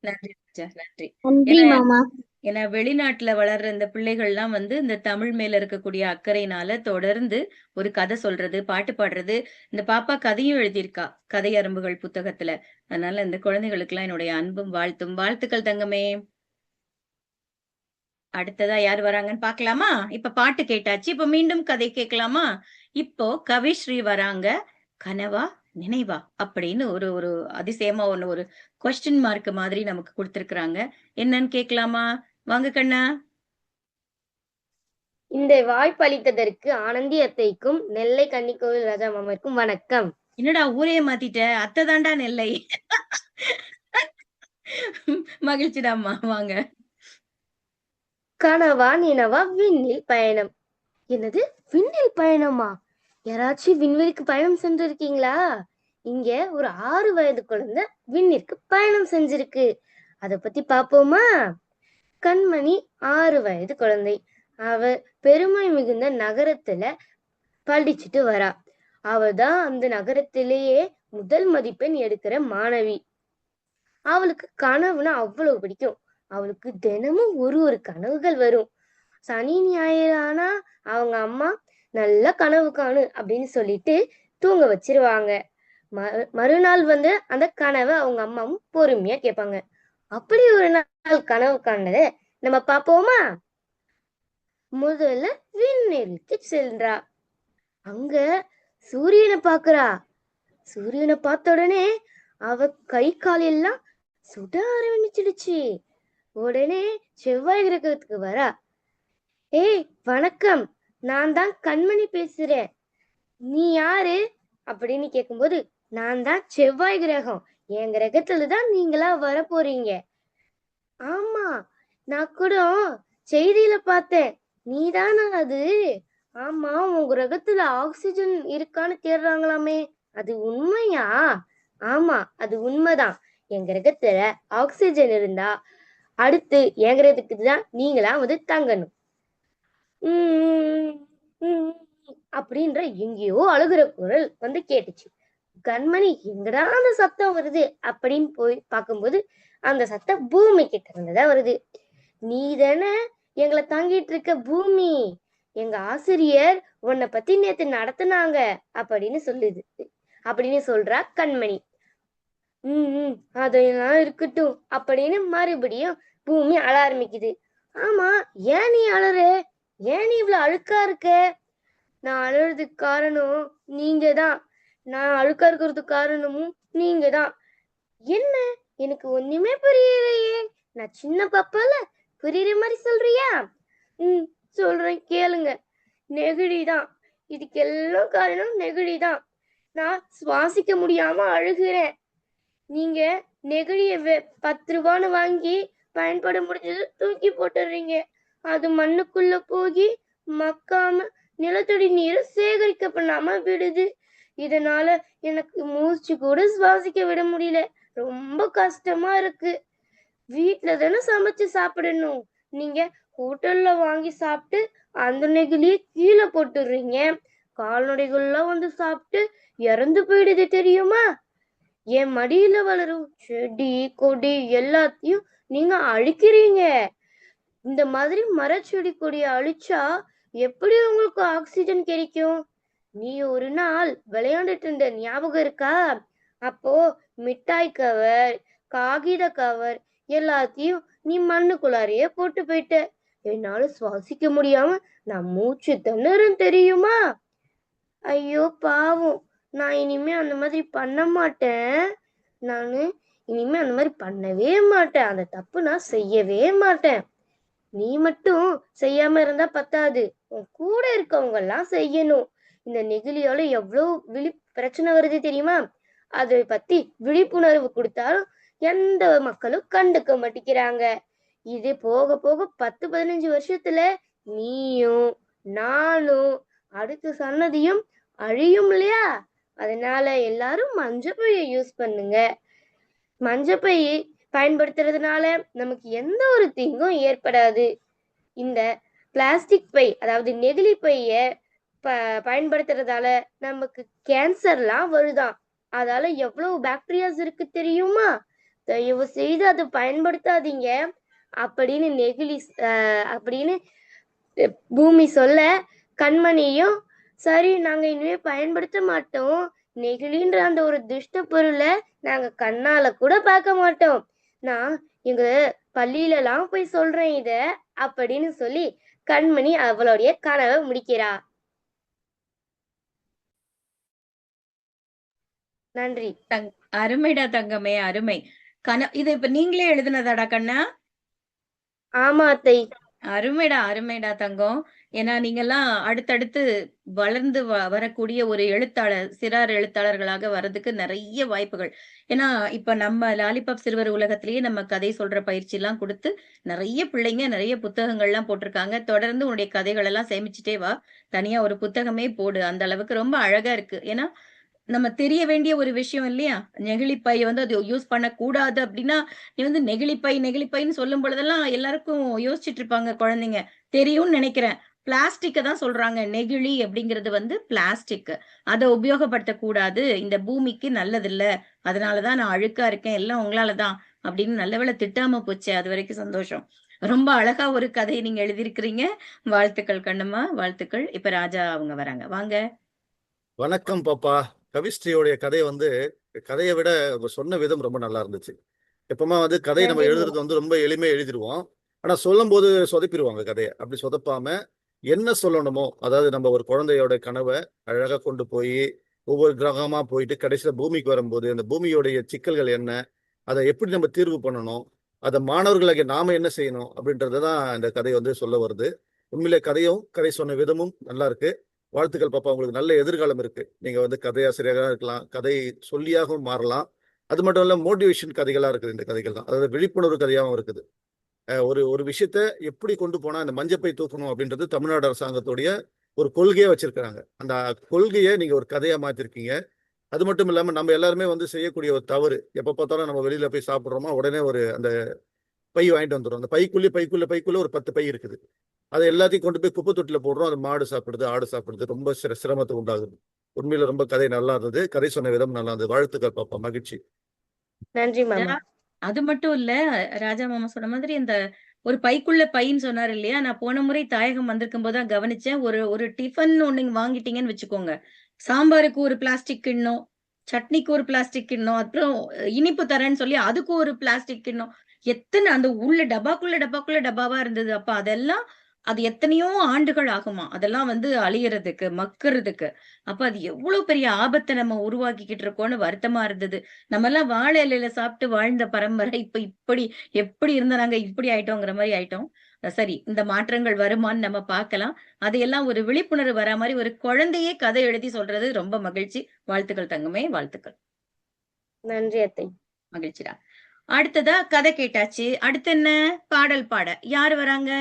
நன்றி ராஜா, நன்றி. நன்றி மாமா. ஏன்னா வெளிநாட்டுல வளர்ற இந்த பிள்ளைகள்லாம் வந்து இந்த தமிழ் மேல இருக்கக்கூடிய அக்கறையினால தொடர்ந்து ஒரு கதை சொல்றது, பாட்டு பாடுறது. இந்த பாப்பா கதையும் எழுதியிருக்கா, கதை அரும்புகள் புத்தகத்துல. அதனால இந்த குழந்தைகளுக்கு எல்லாம் என்னுடைய அன்பும் வாழ்த்தும். வாழ்த்துக்கள் தங்கமே. அடுத்ததா யார் வராங்கன்னு பாக்கலாமா? இப்ப பாட்டு கேட்டாச்சு, இப்ப மீண்டும் கதை கேட்கலாமா? இப்போ கவிஸ்ரீ வராங்க. கனவா நினைவா அப்படின்னு ஒரு ஒரு அதிசயமா ஒண்ணு, ஒரு கொஸ்டின் மார்க் மாதிரி நமக்கு கொடுத்திருக்கிறாங்க. என்னன்னு கேட்கலாமா? வாங்க கண்ணா. இந்த வாய்ப்பளித்ததற்கு ஆனந்தி அத்தைக்கும் நெல்லை கன்னிக்கோவில் ராஜா மாமாவுக்கும் வணக்கம். என்னடா ஊரே மாத்திட்ட? அத்தை தாண்டா நெல்லை. மகிழ்ச்சிடாமா, வாங்க. கனவா நினவா விண்ணில் பயணம். என்னது விண்ணில் பயணமா? யாராச்சும் விண்வெளிக்கு பயணம் செஞ்சிருக்கீங்களா? இங்க ஒரு 6 வயது குழந்தை விண்ணிற்கு பயணம் செஞ்சிருக்கு. அத பத்தி பாப்போமா? கண்மணி 6 வயது குழந்தை. அவ பெருமை மிகுந்த நகரத்துல படிச்சுட்டு வரா. அவதான் அந்த நகரத்திலேயே முதல் மதிப்பெண் எடுக்கிற மாணவி. அவளுக்கு கனவுனா அவ்வளவு பிடிக்கும். அவளுக்கு தினமும் ஒரு ஒரு கனவுகள் வரும். சனி ஞாயிறு ஆனா அவங்க அம்மா நல்ல கனவு காணு அப்படின்னு சொல்லிட்டு தூங்க வச்சிருவாங்க. மறுநாள் வந்து அந்த கனவை அவங்க அம்மாவும் பொறுமையா கேட்பாங்க. அப்படி ஒரு நாள் கனவு காணத நம்ம பாப்போமா? முதல்ல விண்வெளிக்கு சென்றா. அங்க சூரியனை பாக்குறா. சூரியனை பார்த்த உடனே அவ கை கால் எல்லாம் சுட ஆரம்பிச்சிடுச்சு. உடனே செவ்வாய் கிரகத்துக்கு வரா. ஏய் வணக்கம், நான் தான் கண்மணி பேசுறேன். நீ யாரு அப்படின்னு கேட்கும்போது, நான் தான் செவ்வாய் கிரகம். என் கிரகத்துலதான் நீங்களா வர போறீங்க. ஆமா, நான் கூட செய்தியில பார்த்தேன். நீதானா அது? ஆமா, உன் கிரகத்துல ஆக்சிஜன் இருக்கான்னு தேடுறாங்களாமே, அது உண்மையா? ஆமா, அது உண்மைதான். என் கிரகத்துல ஆக்சிஜன் இருந்தா அடுத்து என் கிரகத்துக்கு தான் நீங்களா வந்து தங்கணும். அப்படின்ற எங்கேயோ அழுகிற குரல் வந்து கேட்டுச்சு. கண்மணி எங்கடா அந்த சத்தம் வருது அப்படின்னு போய் பார்க்கும்போது அந்த சத்தம் பூமி கிட்ட இருந்துதான் வருது. நீ தானே எங்களை தாங்கிட்டு இருக்க பூமி, எங்க ஆசிரியர் உன்னை பத்தி நேத்து நடத்துனாங்க அப்படின்னு சொல்லுது. அப்படின்னு சொல்றா கண்மணி. அதெல்லாம் இருக்கட்டும் அப்படின்னு மறுபடியும் பூமி அழ ஆரம்பிக்குது. ஆமா, ஏன் நீ அழற? ஏன் நீ இவ்வளவு அழுக்கா இருக்க? நான் அழுறதுக்கு காரணம் நீங்க தான். நான் அழுக்கா இருக்கிறதுக்கு காரணமும் நீங்க தான். என்ன? எனக்கு ஒண்ணுமே புரியலையே. நான் சின்ன பாப்பால புரியுற மாதிரி சொல்றியா? சொல்றேன் கேளுங்க. நெகிழிதான். இதுக்கெல்லாம் காரணம் நெகிழிதான். நான் சுவாசிக்க முடியாம அழுகிறேன். நீங்க நெகிழிய 10 ரூபான்னு வாங்கி பயன்பட முடிஞ்சது தூக்கி போட்டுறீங்க. அது மண்ணுக்குள்ள போய் மக்காம நிலத்தடி நீரை சேகரிக்க பண்ணாம விடுது. இதனால எனக்கு மூச்சு கூட சுவாசிக்க விட முடியல. ரொம்ப கஷ்டமா இருக்கு. வீட்டுல தானே சமைச்சு சாப்பிடணும். நீங்க ஹோட்டல்ல வாங்கி சாப்பிட்டு அந்த நெகிழிய கீழே போட்டுடுறீங்க. கால்நடைகள்லாம் வந்து சாப்பிட்டு இறந்து போயிடுது தெரியுமா? என் மடியில வளரும் செடி கொடி எல்லாத்தையும் நீங்க அழிக்கிறீங்க. இந்த மாதிரி மரச்செடி கொடியை அழிச்சா எப்படி உங்களுக்கு ஆக்சிஜன் கிடைக்கும்? நீ ஒரு நாள் விளையாண்டுட்டு இருந்த ஞாபகம் இருக்கா? அப்போ மிட்டாய் கவர், காகித கவர் எல்லாத்தையும் நீ மண்ணுக்குள்ளாரையே போட்டு போயிட்ட. என்னால சுவாசிக்க முடியாம நான் மூச்சு திணறேன் தெரியுமா? ஐயோ பாவம். நான் இனிமே அந்த மாதிரி பண்ண மாட்டேன். இனிமே அந்த மாதிரி பண்ணவே மாட்டேன். அந்த தப்பு நான் செய்யவே மாட்டேன். நீ மட்டும் செய்யாம இருந்தா பத்தாது, உன் கூட இருக்கவங்க எல்லாம் செய்யணும். இந்த நெகிழியால எவ்வளவு பிரச்சனை வருது தெரியுமா? அதை பத்தி விழிப்புணர்வு கொடுத்தாலும் எந்த மக்களும் கண்டுக்க மாட்டேங்கிறாங்க. இது போக போக 10-15 வருஷத்துல நீயும் நானும் அடுத்த சன்னதியும் அழியும் இல்லையா? அதனால எல்லாரும் மஞ்சப்பையை யூஸ் பண்ணுங்க. மஞ்சப்பை பயன்படுத்துறதுனால நமக்கு எந்த ஒரு தீங்கும் ஏற்படாது. இந்த பிளாஸ்டிக் பை, அதாவது நெகிழி பைய பயன்படுத்துறதால நமக்கு கேன்சர்லாம் வருதாம். அதால எவ்வளவு பாக்டீரியாஸ் இருக்கு தெரியுமா? தயவு செய்து அதை பயன்படுத்தாதீங்க அப்படின்னு அப்படின்னு பூமி சொல்ல கண்மணியும் சரி நாங்க இனிமே பயன்படுத்த மாட்டோம். நெகிழின்ற அந்த ஒரு துஷ்ட பொருளை நாங்க கண்ணால கூட பார்க்க மாட்டோம். நான் எங்க பள்ளியில எல்லாம் போய் சொல்றேன் இத அப்படின்னு சொல்லி கண்மணி அவளுடைய கனவை முடிக்கிறா. நன்றி. அருமைடா தங்கமே, அருமை. இது இப்ப நீங்களே எழுதுனதாடா கண்ணா? ஆமா அத்தை. அருமைடா தங்கம். ஏன்னா நீங்கெல்லாம் அடுத்தடுத்து வளர்ந்து வரக்கூடிய ஒரு எழுத்தாளர், சிறார் எழுத்தாளர்களாக வர்றதுக்கு நிறைய வாய்ப்புகள். ஏன்னா இப்ப நம்ம லாலிபாப் சிறுவர் உலகத்திலேயே நம்ம கதை சொல்ற பயிற்சி எல்லாம் கொடுத்து நிறைய பிள்ளைங்க நிறைய புத்தகங்கள்லாம் போட்டிருக்காங்க. தொடர்ந்து உன்னுடைய கதைகள் எல்லாம் சேமிச்சுட்டே வா. தனியா ஒரு புத்தகமே போடு. அந்த அளவுக்கு ரொம்ப அழகா இருக்கு. ஏன்னா நம்ம தெரிய வேண்டிய ஒரு விஷயம் இல்லையா? நெகிழிப்பை வந்து அது யூஸ் பண்ணக்கூடாது அப்படின்னா, நீ வந்து நெகிழிப்பைன்னு சொல்லும் பொழுதெல்லாம் எல்லாருக்கும் யோசிச்சுட்டு இருப்பாங்க குழந்தைங்க. தெரியும்னு நினைக்கிறேன். பிளாஸ்டிக்க தான் சொல்றாங்க. நெகிழி அப்படிங்கிறது வந்து பிளாஸ்டிக். அதை உபயோகப்படுத்தக்கூடாது. இந்த பூமிக்கு நல்லதில்ல. அதனாலதான் நான் அழுக்கா இருக்கேன். எல்லாம் உங்களாலதான் அப்படின்னு நல்லவேளை திட்டாம போச்சு. அது வரைக்கும் சந்தோஷம். ரொம்ப அழகா ஒரு கதை நீங்க எழுதியிருக்கிறீங்க. வாழ்த்துக்கள் கண்ணம்மா, வாழ்த்துக்கள். இப்ப ராஜா அவங்க வராங்க. வாங்க. வணக்கம் பாப்பா. கவிஸ்ரீயோடைய கதை வந்து கதையை விட சொன்ன விதம் ரொம்ப நல்லா இருந்துச்சு. எப்பவுமே வந்து கதையை நம்ம எழுதுறது வந்து ரொம்ப எளிமையா எழுதிடுவோம். ஆனா சொல்லும் போது சொதப்பிடுவாங்க கதையை. அப்படி சொதப்பாம என்ன சொல்லணுமோ, அதாவது நம்ம ஒரு குழந்தையோட கனவை அழகா கொண்டு போய் ஒவ்வொரு கிரகமா போயிட்டு கடைசியில பூமிக்கு வரும்போது அந்த பூமியோடைய சிக்கல்கள் என்ன, அதை எப்படி நம்ம தீர்வு பண்ணணும், அதை மாணவர்களாகிய நாம என்ன செய்யணும் அப்படின்றதான் இந்த கதை வந்து சொல்ல வருது. உண்மையிலே கதை சொன்ன விதமும் நல்லா இருக்கு. வாழ்த்துக்கள் பாப்பா. உங்களுக்கு நல்ல எதிர்காலம் இருக்கு. நீங்க வந்து கதையாசிரியராக இருக்கலாம், கதை சொல்லியாகவும் மாறலாம். அது மட்டும் இல்ல மோட்டிவேஷன் கதைகளா இருக்குது இந்த கதைகள் தான். அதாவது விழிப்புணர்வு கதையாகவும் இருக்குது. ஒரு விஷயத்த எப்படி கொண்டு போனா இந்த மஞ்சப்பை தூக்கணும் அப்படின்றது தமிழ்நாடு அரசாங்கத்துடைய ஒரு கொள்கையா வச்சிருக்கிறாங்க. அந்த கொள்கையை நீங்க ஒரு கதையா மாத்திருக்கீங்க. அது மட்டும் இல்லாம நம்ம எல்லாருமே வந்து செய்யக்கூடிய ஒரு தவறு, எப்ப பார்த்தாலும் நம்ம வெளியில போய் சாப்பிடுறோமா உடனே அந்த பை வாங்கிட்டு வந்துடும். அந்த பைக்குள்ள ஒரு 10 பை இருக்குது. அதை எல்லாத்தையும் கொண்டு போய் குப்பை தொட்டில போடுறோம். அது மாடு சாப்பிடுது, ஆடு சாப்பிடுது. ரொம்ப சிரமத்தை உண்டாகுது. உண்மையில ரொம்ப கதை நல்லா இருந்தது. கதை சொன்ன விதம் நல்லா இருந்தது. வாழ்த்துக்கள் பாப்பா. மகிழ்ச்சி. நன்றி மாமா. அது மட்டும் இல்ல, ராஜா மாமா சொன்ன மாதிரி இந்த ஒரு பைக்குள்ள பைன்னு சொன்னாரு இல்லையா? நான் போன முறை தாயகம் வந்திருக்கும் போதுதான் கவனிச்சேன். ஒரு டிஃபன் ஒண்ணு வாங்கிட்டீங்கன்னு வச்சுக்கோங்க. சாம்பாருக்கு ஒரு பிளாஸ்டிக் கிண்ணம், சட்னிக்கு ஒரு பிளாஸ்டிக் கிண்ணம், அப்புறம் இனிப்பு தரேன்னு சொல்லி அதுக்கு ஒரு பிளாஸ்டிக் கிண்ணம். எத்தன அந்த உள்ள டப்பாக்குள்ள டப்பாவா இருந்தது. அப்ப அதெல்லாம் அது எத்தனையோ ஆண்டுகள் ஆகுமாம். அதெல்லாம் வந்து அழியறதுக்கு, மக்குறதுக்கு. அப்ப அது எவ்வளவு பெரிய ஆபத்த நம்ம உருவாக்கிக்கிட்டு இருக்கோம்னு வருத்தமா இருந்தது. நம்மலாம் வாழை இலையில சாப்பிட்டு வாழ்ந்த பரம்பரை, இப்ப எப்படி இருந்த நாங்க இப்படி ஆயிட்டோங்கிற மாரி ஆயிட்டோம். சரி, இந்த மாற்றங்கள் வருமான்னு நம்ம பார்க்கலாம். அதையெல்லாம் ஒரு விழிப்புணர்வு வரா மாரி ஒரு குழந்தையே கதை எழுதி சொல்றது ரொம்ப மகிழ்ச்சி. வாழ்த்துக்கள் தங்கமே, வாழ்த்துக்கள். நன்றி அத்தை. மகிழ்ச்சிடா. அடுத்ததா கதை கேட்டாச்சு. அடுத்து என்ன? பாடல் பாட. யாரு வராங்க?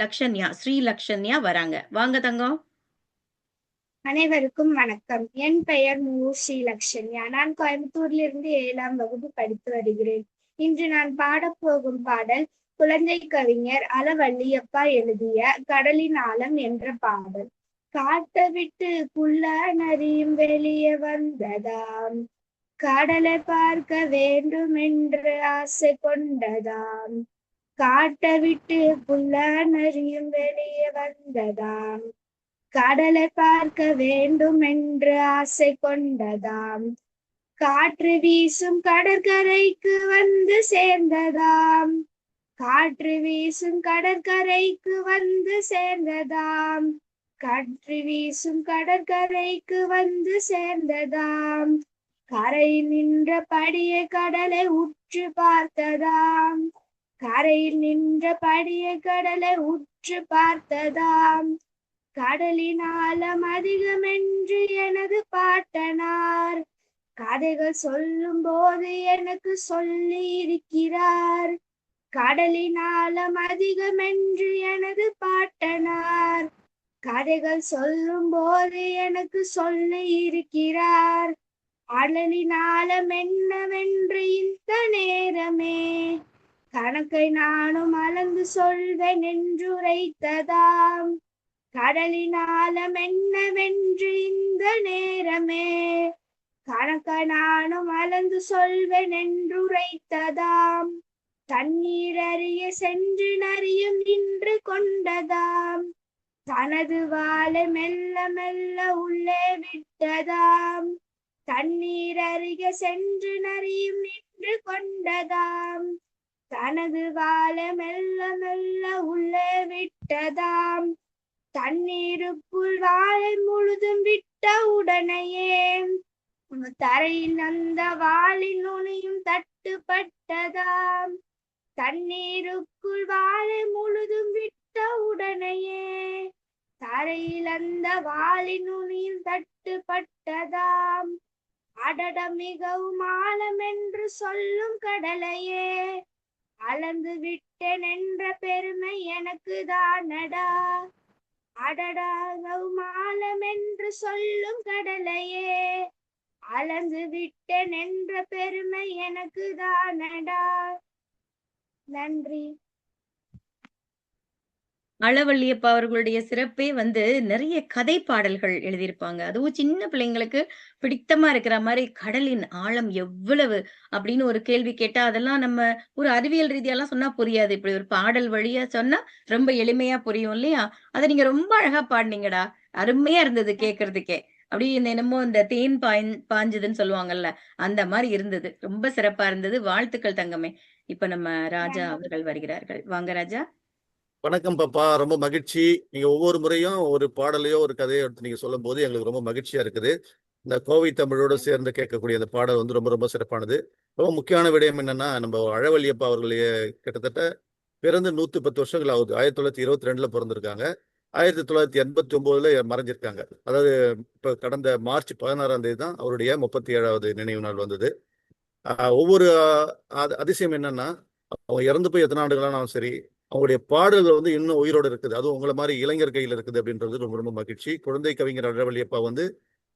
லக்ஷன்யா, ஸ்ரீ லக்ஷன்யா வராங்க. வாங்க தங்கம். அனைவருக்கும் வணக்கம். என் பெயர் ஸ்ரீ லக்ஷன்யா. நான் கோயம்புத்தூரிலிருந்து 7ஆம் வகுப்பு படித்து வருகிறேன். இன்று நான் பாடப்போகும் பாடல் குழந்தை கவிஞர் அளவள்ளியப்பா எழுதிய கடலின் ஆழம் என்ற பாடல். காட்டை விட்டு புல்ல நரியும் வெளியே வந்ததாம், கடலை பார்க்க வேண்டும் என்று ஆசை கொண்டதாம். காட்டை விட்டு புல்ல நரியும் வெளியே வந்ததாம், கடலை பார்க்க வேண்டும் என்று ஆசை கொண்டதாம். காற்று வீசும் கடற்கரைக்கு வந்து சேர்ந்ததாம், காற்று வீசும் கடற்கரைக்கு வந்து சேர்ந்ததாம், காற்று வீசும் கடற்கரைக்கு வந்து சேர்ந்ததாம். கரையில் நின்ற படிய கடலை உற்று பார்த்ததாம், கரையில் நின்ற படிய கடலை உற்று பார்த்ததாம். கடலின் ஆழம் அதிகம் என்று எனது பாட்டனார் கதைகள் சொல்லும் போது எனக்கு சொல்லி இருக்கிறார். கடலின் ஆழம் அதிகம் என்று எனது பாட்டனார் கதைகள் சொல்லும் போது எனக்கு சொல்லி இருக்கிறார். கடலின் ஆழம் என்னவென்று இந்த நேரமே கணக்கை நானும் அளந்து சொல்வேன் என்று உரைத்ததாம். கடலின் ஆழம் என்னவென்று இந்த நேரமே கணக்கை நானும் அளந்து சொல்வேன் என்று உரைத்ததாம். தண்ணீர் அறிய சென்று நரியும் நின்று கொண்டதாம், தனது வாளை மெல்ல மெல்ல உள்ளே விட்டதாம். தண்ணீர் அறிய சென்று நரியும் நின்று கொண்டதாம், தனது வாளை மெல்ல மெல்ல உள்ளே விட்டதாம். தண்ணீருக்குள் வாளை முழுதும் விட்ட உடனேயே தரையில் அந்த வாளின் நுனியும் தட்டுப்பட்டதாம். தண்ணீருக்குள் வாளை முழுதும் விட்ட உடனேயே தரையில் அந்த வாளின் நுனியும் தட்டுப்பட்டதாம். அடட மிகவும் ஆழம் என்று சொல்லும் கடலையே அளந்து விட்டேன் என்ற பெருமை எனக்கு தானடா. அடடாகவும் ஆழம் என்று சொல்லும் கடலையே அளந்து விட்டேன் என்ற பெருமை எனக்கு தானடா. நன்றி. அளவள்ளியப்பா அவர்களுடைய சிறப்பே வந்து நிறைய கதை பாடல்கள் எழுதியிருப்பாங்க. அதுவும் சின்ன பிள்ளைங்களுக்கு பிடித்தமா இருக்கிற மாதிரி கடலின் ஆழம் எவ்வளவு அப்படின்னு ஒரு கேள்வி கேட்டா அதெல்லாம் நம்ம ஒரு அறிவியல் ரீதியெல்லாம் சொன்னா புரியாது. இப்படி ஒரு பாடல் வழியா சொன்னா ரொம்ப எளிமையா புரியும் இல்லையா? அதை நீங்க ரொம்ப அழகா பாடினீங்கடா. அருமையா இருந்தது கேட்கறதுக்கே. அப்படியே என்னமோ இந்த தேன் பாஞ்சதுன்னு சொல்லுவாங்கல்ல, அந்த மாதிரி இருந்தது. ரொம்ப சிறப்பா இருந்தது. வாழ்த்துக்கள் தங்கமே. இப்ப நம்ம ராஜா அவர்கள் வருகிறார்கள். வாங்க ராஜா. வணக்கம் பாப்பா, ரொம்ப மகிழ்ச்சி. நீங்க ஒவ்வொரு முறையும் ஒரு பாடலையோ ஒரு கதையோ எடுத்து நீங்க சொல்லும் போது எங்களுக்கு ரொம்ப மகிழ்ச்சியா இருக்குது. இந்த கோவை தமிழோடு சேர்ந்து கேட்கக்கூடிய அந்த பாடல் வந்து ரொம்ப ரொம்ப சிறப்பானது. ரொம்ப முக்கியமான விடயம் என்னன்னா, நம்ம அளவள்ளியப்பா அவர்களையே கிட்டத்தட்ட பிறந்து 110 வருஷங்கள் ஆகுது. 1922 பிறந்திருக்காங்க. 1989 மறைஞ்சிருக்காங்க. அதாவது இப்ப கடந்த மார்ச் 16ஆம் தேதி தான் அவருடைய 37வது நினைவு நாள் வந்தது. ஒவ்வொரு அதிசயம் என்னன்னா, அவங்க இறந்து போய் எத்தனை ஆண்டுகளானாலும் சரி, அவங்களுடைய பாடல்கள் வந்து இன்னும் உயிரோடு இருக்குது. அதுவும் உங்களை மாதிரி இளைஞர் கையில் இருக்குது அப்படின்றது ரொம்ப ரொம்ப மகிழ்ச்சி. குழந்தை கவிஞர் அளவள்ளியப்பா வந்து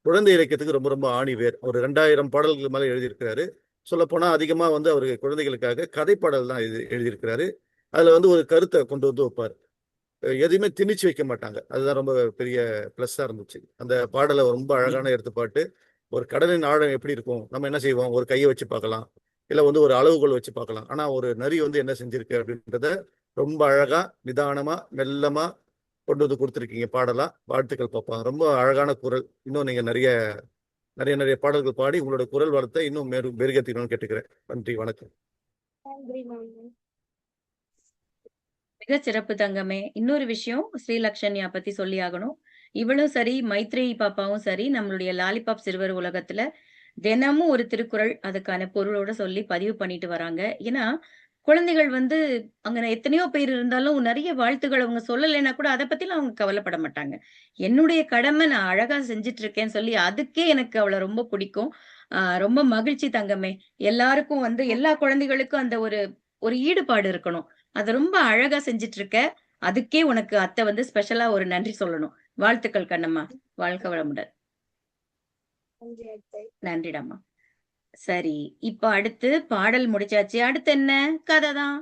குழந்தை இலக்கியத்துக்கு ரொம்ப ரொம்ப ஆணிவேர். அவர் 2000 பாடல்கள் மேலே எழுதியிருக்கிறாரு. சொல்லப்போனால் அதிகமாக வந்து அவருக்கு குழந்தைகளுக்காக கதை பாடல் தான் எழுதியிருக்கிறாரு. அதில் வந்து ஒரு கருத்தை கொண்டு வந்து வைப்பார். எதையுமே திணிச்சு வைக்க மாட்டாங்க. அதுதான் ரொம்ப பெரிய ப்ளஸ்ஸாக இருந்துச்சு. அந்த பாடலை ரொம்ப அழகான எடுத்துப்பாட்டு. ஒரு கடலின் ஆழம் எப்படி இருக்கும், நம்ம என்ன செய்வோம், ஒரு கையை வச்சு பார்க்கலாம், இல்லை வந்து ஒரு அளவுகோல் வச்சு பார்க்கலாம். ஆனால் ஒரு நரி வந்து என்ன செஞ்சிருக்கு அப்படின்றத ரொம்ப அழகா நிதானமா மெல்லமா கொண்டு வந்து கொடுத்துருக்கீங்க பாடலாம். வாழ்த்துக்கள் பாப்பா, ரொம்ப அழகான குரல். இன்னும் நீங்க நிறைய நிறைய நிறைய பாடல்கள் பாடி உங்களோட குரல் வளத்தை இன்னும் மெருகேற்றிக்கணும்னு கேட்டுக்கிறேன். நன்றி, வணக்கம். நன்றி மாமா. மிக சிறப்பு தங்கமே. இன்னொரு விஷயம் ஸ்ரீலக்ஷன்யா பத்தி சொல்லி ஆகணும். இவளும் சரி, மைத்ரேயி பாப்பாவும் சரி, நம்மளுடைய லாலிபாப் சிறுவர் உலகத்துல தினமும் ஒரு திருக்குறள் அதுக்கான பொருளோட சொல்லி பதிவு பண்ணிட்டு வராங்க. ஏன்னா, குழந்தைகள் வந்து அங்க எத்தனையோ பேர் இருந்தாலும் நிறைய வாழ்த்துக்கள் அவங்க சொல்லலைன்னா கூட அத பத்திலாம் அவங்க கவலைப்பட மாட்டாங்க. என்னுடைய கடமை நான் அழகா செஞ்சுட்டு இருக்கேன்னு சொல்லி அதுக்கே எனக்கு அவள ரொம்ப பிடிக்கும். ரொம்ப மகிழ்ச்சி தங்கமே. எல்லாருக்கும் வந்து எல்லா குழந்தைகளுக்கும் அந்த ஒரு ஒரு ஈடுபாடு இருக்கணும். அத ரொம்ப அழகா செஞ்சுட்டு இருக்க. அதுக்கே உனக்கு அத்தை வந்து ஸ்பெஷலா ஒரு நன்றி சொல்லணும். வாழ்த்துக்கள் கண்ணம்மா. வாழ்க வளமுடன். நன்றி அத்தை. நன்றிடாம்மா. சரி, இப்ப அடுத்து பாடல் முடிச்சாச்சு. அடுத்து என்ன? கதை தான்.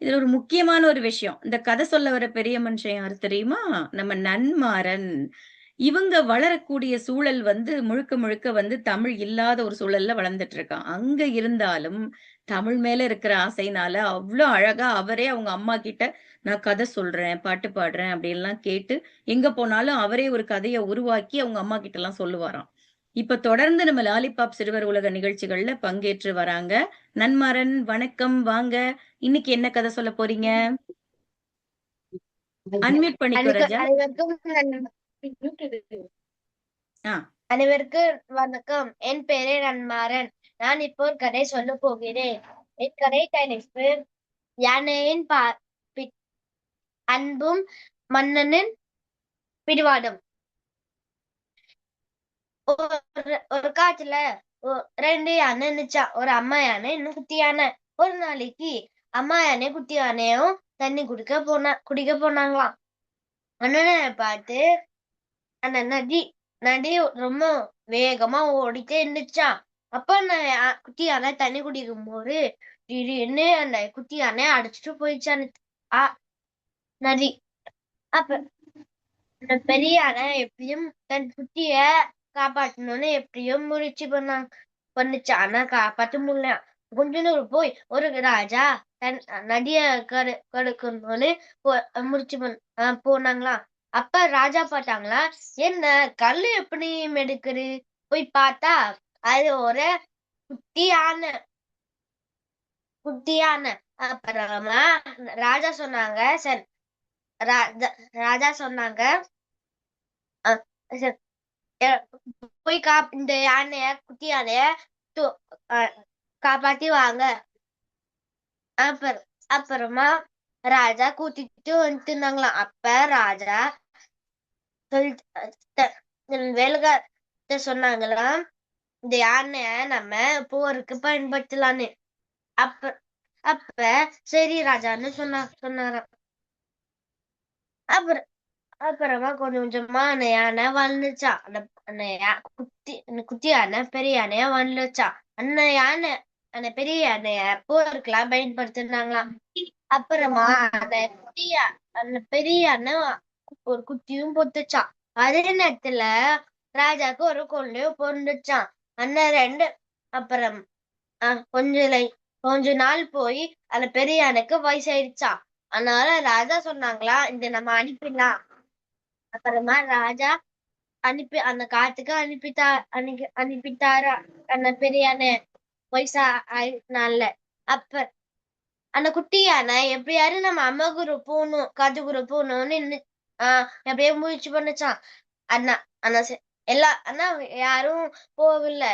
இதுல ஒரு முக்கியமான ஒரு விஷயம். இந்த கதை சொல்ல வர பெரிய மனுஷன் யாரு தெரியுமா? நம்ம நன்மாறன். இவங்க வளரக்கூடிய சூழல் வந்து முழுக்க முழுக்க வந்து தமிழ் இல்லாத ஒரு சூழல்ல வளர்ந்துட்டு இருக்கான். அங்க இருந்தாலும் தமிழ் மேல இருக்கிற ஆசையினால அவ்ளோ அழகா அவரே அவங்க அம்மா கிட்ட நான் கதை சொல்றேன், பாட்டு பாடுறேன் அப்படின்லாம் கேட்டு எங்க போனாலும் அவரே ஒரு கதைய உருவாக்கி அவங்க அம்மா கிட்டலாம் சொல்லுவாராம். இப்ப தொடர்ந்து நம்ம லாலிபாப் சிறுவர் உலக நிகழ்ச்சிகள்ல பங்கேற்று வராங்க. நன்மாறன் வணக்கம், வாங்க. இன்னைக்கு என்ன கதை சொல்ல போறீங்க? அன்மியூட் பண்ணிக்கோ ராஜா. ஆ. அனைவருக்கும் வணக்கம். என் பெயரே நன்மாறன். நான் இப்போ ஒரு கதை சொல்ல போகிறேன். என் கதை தலைப்பு யானையின் அன்பும் மன்னனின் பிடிவாதம். ஒரு காட்டுல ரெண்டு யானை இருந்துச்சா. ஒரு அம்மா யானை, இன்னும் குட்டி யானை. ஒரு நாளைக்கு அம்மா யானை குட்டி யானையும் தண்ணி குடிக்க போனாங்களாம். அண்ணனை பார்த்து அந்த நதி ரொம்ப வேகமா ஓடிட்டே இருந்துச்சா. அப்ப நான் குட்டி யானை தண்ணி குடிக்கும் போது திடீர்னு அந்த குட்டி யானை அடிச்சுட்டு போயிடுச்சு நதி. அப்ப அந்த பெரிய யானை எப்படியும் தன் குட்டிய காப்பாற்றணும்னு எப்படியும் முயற்சி பண்ணுச்சு. ஆனா காப்பாற்ற முடியல. கொஞ்ச தூரம் போய் ஒரு ராஜா தன் நதிய கடக்கணும்னு முயற்சி போனாங்களாம். அப்ப ராஜா பார்த்தாங்களா, என்ன கல்லு எப்படி மெடுக்குது? போய் பார்த்தா அது ஒரு குட்டி யானை. அப்புறமா ராஜா சொன்னாங்க, சரி ராஜா சொன்னாங்க, போய் இந்த யானைய குட்டி யானைய காப்பாத்தி வாங்க. அப்புறமா ராஜா கூட்டிட்டு வந்துட்டு இருந்தாங்களாம். அப்ப ராஜா வேலைக்கார சொன்னாங்களாம், இந்த யானைய நம்ம போருக்கு பயன்படுத்தலான்னு. அப்ப சரி ராஜான்னு சொன்னாராம். அப்புறமா கொஞ்சம் கொஞ்சமா அந்த யானை வளர்ந்துச்சா. அந்த குட்டி யானை பெரிய யானையா வளர்ந்துச்சா. அந்த பெரிய யானைய போருக்கெல்லாம் பயன்படுத்தினாங்களாம். அப்புறமா அந்த பெரிய யானை ஒரு குட்டியும் பொத்துச்சா. அதே நேரத்துல ராஜாக்கு ஒரு குழந்தையும் பொருந்துச்சான். அந்த ரெண்டு அப்புறம் கொஞ்ச நாள் போய் அந்த பெரிய யானைக்கு வயசாயிடுச்சா. அதனால ராஜா சொன்னாங்களா, இந்த நம்ம அனுப்பிடலாம். அப்புறமா ராஜா அந்த காட்டுக்கு அனுப்பிட்டாரா அந்த பெரிய யானை வயசா ஆயினால. அப்ப அந்த குட்டி யானை எப்படியாரு நம்ம அம்மா குரு போகணும், காட்டு குரு போகணும்னு எப்படியே முயற்சி பண்ணுச்சான். ஆனா யாரும் போகவில்லை.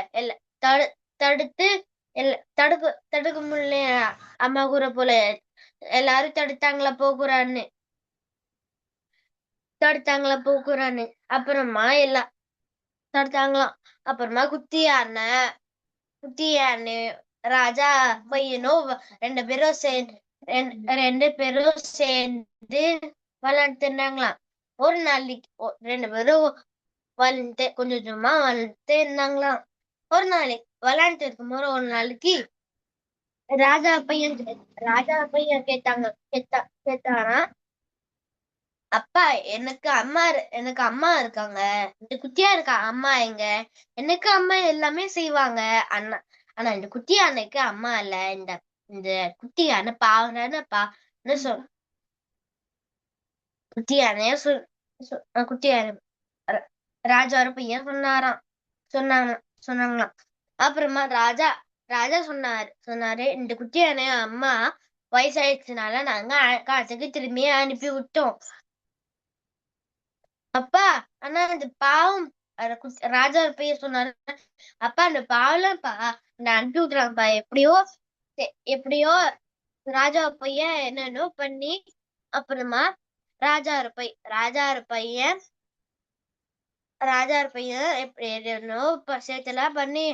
தடுக்க முடியல. அம்மா கூற போல எல்லாரும் தடுத்தாங்களா போக்குறான்னு. அப்புறமா எல்லாம் தடுத்தாங்களாம். அப்புறமா குட்டி யானை ராஜா பையனும் ரெண்டு பேரும் சேர்ந்து விளையாண்டுனாங்களாம். ஒரு நாளைக்கு ரெண்டு பேரும் கொஞ்சம் கொஞ்சமா வளர்த்து இருந்தாங்களாம். ஒரு நாளைக்கு விளையாண்டு இருக்கும்போது ஒரு நாளைக்கு ராஜா பையன் கேட்டானா, அப்பா எனக்கு அம்மா இருக்காங்க, இந்த குட்டியா இருக்கா அம்மா எங்க? எனக்கு அம்மா எல்லாமே செய்வாங்க. ஆனா இந்த குட்டி யானைக்கு அம்மா இல்ல. இந்த குட்டி யானை பாவனப்பா குட்டி யானை ராஜாவோட பையன் சொன்னாங்க. சொன்னாங்களாம். அப்புறமா ராஜா ராஜா சொன்னாரு இந்த குட்டி யானைய அம்மா வயசாயிடுச்சுனால நாங்க காட்டுக்கு திரும்பி அனுப்பி விட்டோம். அப்பா ஆனா அந்த பாவம் ராஜா பையன் சொன்னாரு, அப்பா அந்த பாவம்ப்பா நான் அனுப்பி விட்டுறாங்கப்பா எப்படியோ ராஜா பையன் என்னென்னோ பண்ணி அப்புறமா ராஜார் பையன் என்னென்னோ சேத்தெல்லாம் பண்ணி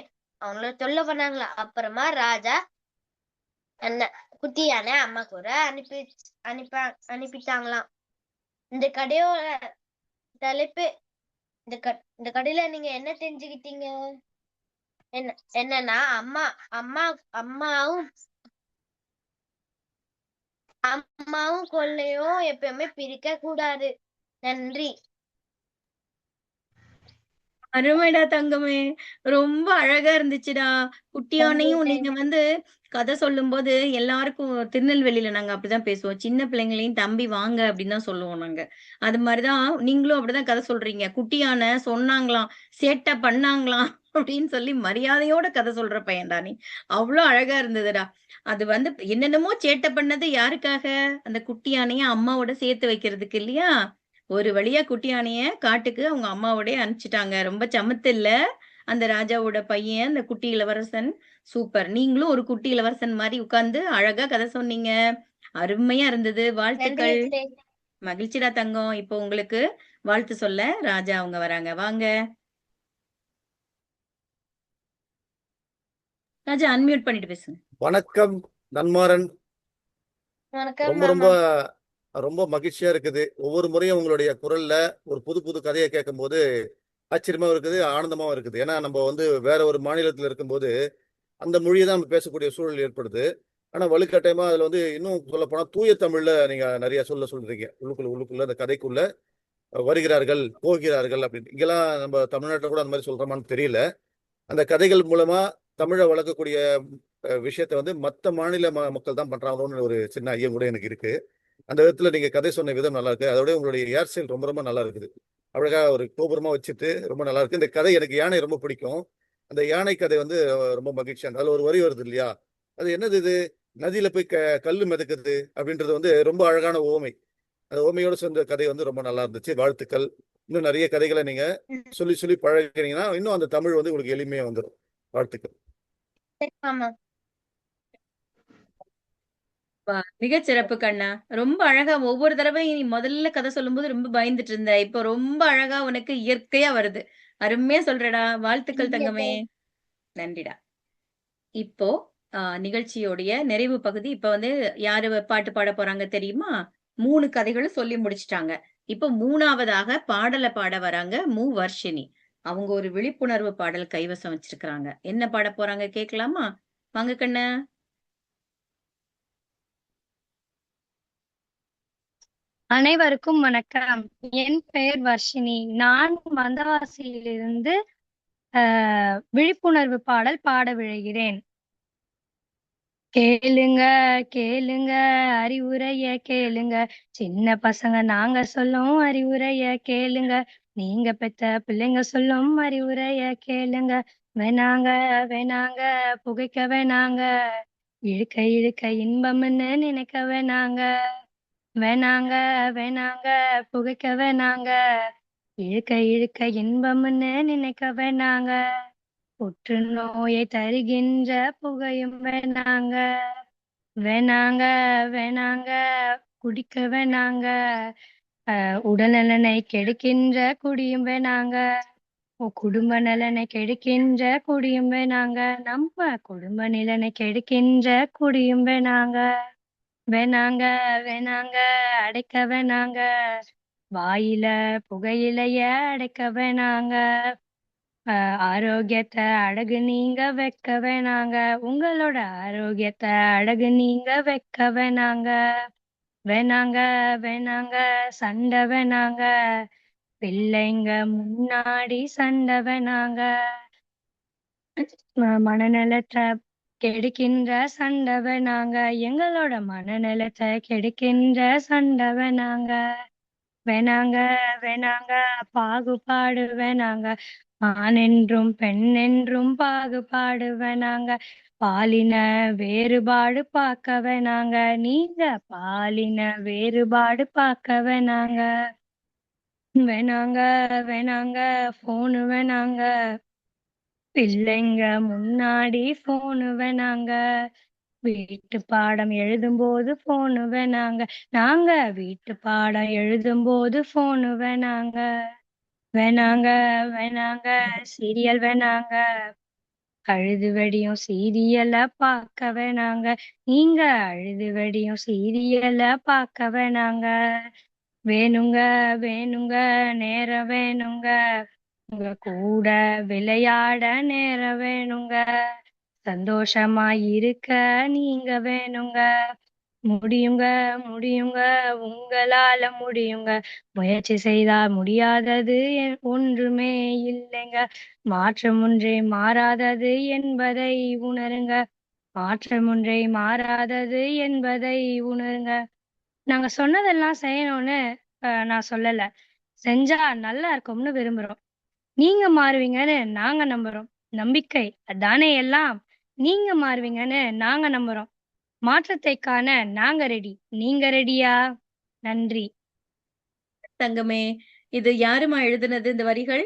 அவங்கள தொல்லை பண்ணாங்களா. அப்புறமா ராஜா அந்த குட்டி யானை அம்மா கூட அனுப்பிட்டாங்களாம். இந்த கதையோட தலைப்பு இந்த கடையில நீங்க என்ன தெரிஞ்சுக்கிட்டீங்க? என்னன்னா அம்மாவும் கொள்ளையும் எப்பயுமே பிரிக்க கூடாது. நன்றி. அருமைடா தங்கமே. ரொம்ப அழகா இருந்துச்சுடா. குட்டியானையும் நீங்க கதை சொல்லும்போது எல்லாருக்கும் திருநெல்வேலியில நாங்க அப்படிதான் பேசுவோம். சின்ன பிள்ளைங்களையும் தம்பி வாங்க அப்படின்னு தான் சொல்லுவோம் நாங்க. அது மாதிரிதான் நீங்களும் அப்படிதான் கதை சொல்றீங்க. குட்டி யானை சொன்னாங்களாம், சேட்டை பண்ணாங்களாம் அப்படின்னு சொல்லி மரியாதையோட கதை சொல்ற பையன்டா நீ. அவ்வளோ அழகா இருந்ததுடா. அது என்னென்னமோ சேட்டை பண்ணது யாருக்காக? அந்த குட்டி யானைய அம்மாவோட சேர்த்து வைக்கிறதுக்கு இல்லையா? ஒரு வழியா குட்டி யானைய காட்டுக்கு அவங்க அம்மாவோடயே அனுப்பிச்சிட்டாங்க. ரொம்ப சமத்து இல்ல அந்த ராஜாவோட பையன், அந்த குட்டி இளவரசன். சூப்பர். நீங்களும் ஒரு குட்டி இளவரசன் மாதிரி உட்கார்ந்து அழகா கதை சொன்னீங்க. அருமையா இருந்தது. நன்றி வாழ்த்துக்கள். அத்தை. மகிழ்ச்சிடா தங்கம். இப்போ உங்களுக்கு வாழ்த்து சொல்ல ராஜா அவங்க வராங்க. வாங்க ராஜா, அன்மியூட் பண்ணிட்டு பேசுங்க. வணக்கம் நன்மாறன். வணக்கம் ரொம்ப ரொம்ப மாமா. ரொம்ப மகிழ்ச்சியா இருக்குது. ஒவ்வொரு முறையும் உங்களுடைய குரல்ல ஒரு புது புது கதையை கேட்கும்போது ஆச்சரியமா இருக்குது, ஆனந்தமாவும் இருக்குது. ஏன்னா நம்ம வேற ஒரு மாநிலத்தில் இருக்கும்போது அந்த மொழியை தான் நம்ம பேசக்கூடிய சூழல் ஏற்படுது. ஆனா வலுக்கட்டாயமா அதுல இன்னும் சொல்ல போனா தூய தமிழ்ல நீங்க நிறைய சொல்றீங்க. உள்ளுக்குள்ள அந்த கதைக்குள்ள வருகிறார்கள் போகிறார்கள் அப்படின்னு. இங்கெல்லாம் நம்ம தமிழ்நாட்டில் கூட அந்த மாதிரி சொல்றோமான்னு தெரியல. அந்த கதைகள் மூலமா தமிழை வளர்க்கக்கூடிய விஷயத்த மற்ற மாநில மக்கள் தான் பண்றாங்களோன்னு ஒரு சின்ன ஐயம் கூட எனக்கு இருக்கு. அந்த விதத்துல நீங்க கதை சொன்ன விதம் நல்லா இருக்கு. அதோட உங்களுடைய ஏர் ஸ்டைல் ரொம்ப ரொம்ப நல்லா இருக்குது. அழகா ஒரு கோபுரமா வச்சுட்டு ரொம்ப நல்லா இருக்கு. இந்த கதை எனக்கு யானை ரொம்ப பிடிக்கும். அந்த யானை கதை ரொம்ப மகிழ்ச்சியா அதுல ஒரு வரி வருது இல்லையா? அது என்னது இது? நதியில போய் கல்லு மிதக்குது அப்படின்றது ரொம்ப அழகான ஓமை. அந்த ஓமையோட சேர்ந்த கதை ரொம்ப நல்லா இருந்துச்சு. வாழ்த்துக்கள். இன்னும் நிறைய கதைகளை நீங்க சொல்லி சொல்லி பழகினீங்கன்னா இன்னும் அந்த தமிழ் உங்களுக்கு எளிமையா வந்துடும். வாழ்த்துக்கள். சரி மாமா. மிகச் சிறப்பு கண்ணா. ரொம்ப அழகா ஒவ்வொரு தடவையும் நீ முதல்ல கதை சொல்லும்போது ரொம்ப பயந்துட்டு இருந்த. இப்போ ரொம்ப அழகா உனக்கு இயற்கையா வருது. அருமையா சொல்றடா. வாழ்த்துக்கள் நன்றி தங்கமே. அத்தை. நன்றிடா. இப்போ நிகழ்ச்சியோடைய நிறைவு பகுதி. இப்ப யாரு பாட்டு பாட போறாங்க தெரியுமா? 3 கதைகளும் சொல்லி முடிச்சிட்டாங்க. இப்போ 3ஆவதாக பாடல பாட வராங்க வர்ஷினி. அவங்க ஒரு விழிப்புணர்வு பாடல் கைவசம் வச்சிருக்காங்க. என்ன பாட போறாங்க கேட்கலாமா? வாங்க கண்ணு. அனைவருக்கும் வணக்கம். என் பெயர் வர்ஷினி. நான் வந்தவாசியிலிருந்து விழிப்புணர்வு பாடல் பாட விழைகிறேன். கேளுங்க கேளுங்க அறிவுரைய கேளுங்க, சின்ன பசங்க நாங்க சொல்லும் அறிவுரைய கேளுங்க, நீங்க பெத்த பிள்ளைங்க சொல்லும் அறிவுரைய கேளுங்க. வேணாங்க வேணாங்க புகைக்க வேணாங்க, இழுக்க இழுக்க இன்பம்னு நினைக்க வேணாங்க. வேணாங்க வேணாங்க புகைக்க வேணாங்க, இழுக்க இழுக்க இன்பம்னு நினைக்க வேணாங்க. புற்றுநோயை தருகின்ற புகையும் வேணாங்க. வேணாங்க வேணாங்க குடிக்க வேணாங்க, உடல் நலனை கெடுக்கின்ற குடியும் வேணாங்க. குடும்ப நலனை கெடுக்கின்ற குடியும் வேணாங்க. நம்ம குடும்ப நலனை கெடுக்கின்ற குடியும் வேணாங்க. வேணாங்க வேணாங்க அடைக்க வேணாங்க, வாயில புகையிலைய அடைக்க வேணாங்க. ஆரோக்கியத்தை அழகு நீங்க வைக்க வேணாங்க, உங்களோட ஆரோக்கியத்தை அழகு நீங்க வைக்க வேணாங்க. வேணாங்க வேணாங்க சண்டை வேணாங்க, பிள்ளைங்க முன்னாடி சண்டை வேணாங்க. மனநலத்தை கெடுக்கின்ற சண்டை வேணாங்க, எங்களோட மனநலத்தை கெடுக்கின்ற சண்டை வேணாங்க. வேணாங்க வேணாங்க பாகுபாடு வேணாங்க, ஆண் என்றும் பெண் என்றும் பாகுபாடு வேணாங்க, பாலின வேறுபாடு பார்க்க வேணாங்க, நீங்க பாலின வேறுபாடு பார்க்க வேணாங்க. வேணாங்க வேணாங்க போனு வேணாங்க, பிள்ளைங்க முன்னாடி போனு வேணாங்க, வீட்டு பாடம் எழுதும்போது போனு வேணாங்க, நாங்க வீட்டு பாடம் எழுதும்போது போனு வேணாங்க. வேணாங்க வேணாங்க சீரியல் வேணாங்க, அழுது வெடியும் சீரியலை பார்க்க வேணாங்க, நீங்க அழுது வெடியும் சீரியலை பார்க்க வேணாங்க. வேணுங்க வேணுங்க நேரம் வேணுங்க, உங்க கூட விளையாட நேரம் வேணுங்க, சந்தோஷமா இருக்க நீங்க வேணுங்க. முடியுங்க முடியுங்க உங்களால முடியுங்க, முயற்சி செய்தால் முடியாதது ஒன்றுமே இல்லைங்க, மாற்றம் ஒன்றே மாறாதது என்பதை உணருங்க, மாற்றம் ஒன்றே மாறாதது என்பதை உணருங்க. நாங்க சொன்னதெல்லாம் செய்யணும்னு நான் சொல்லல, செஞ்சா நல்லா இருக்கும்னு விரும்புறோம். நீங்க மாறுவீங்கன்னு நாங்க நம்புறோம். நம்பிக்கை அதானே எல்லாம். நீங்க மாறுவீங்கன்னு நாங்க நம்புறோம். மாற்றத்தை காண நாங்க ரெடி. நீங்க ரெடியா? நன்றி. தங்கமே, இது யாரும்மா எழுதுனது இந்த வரிகள்?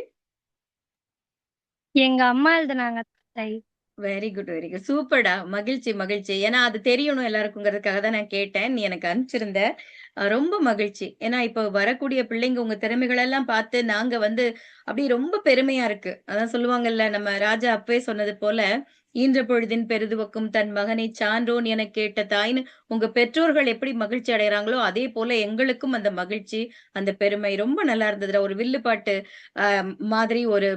எங்க அம்மா எழுதுனாங்க அத்தை. Very good, very good. சூப்பர்டா. மகிழ்ச்சி, மகிழ்ச்சி. ஏன்னா அது தெரியணும் எல்லாருக்குங்கிறதுக்காக தான் நான் கேட்டேன். நீ எனக்கு அனுப்பிச்சிருந்த. ரொம்ப மகிழ்ச்சி. ஏன்னா இப்போ வரக்கூடிய பிள்ளைங்க உங்க திறமைகளெல்லாம் பார்த்து நாங்க வந்து அப்படியே ரொம்ப பெருமையா இருக்கு. அதான் சொல்லுவாங்கல்ல, நம்ம ராஜா அப்பவே சொன்னது போல, "ஈன்ற பொழுதின் பெரிதுவக்கும் தன் மகனைச் சான்றோன் எனக் கேட்ட தாய்ன்னு" உங்க பெற்றோர்கள் எப்படி மகிழ்ச்சி அடையறாங்களோ, அதே போல எங்களுக்கும் அந்த மகிழ்ச்சி, அந்த பெருமை ரொம்ப நல்லா இருந்ததுடா. ஒரு வில்லு பாட்டு அ மாதிரி ஒரு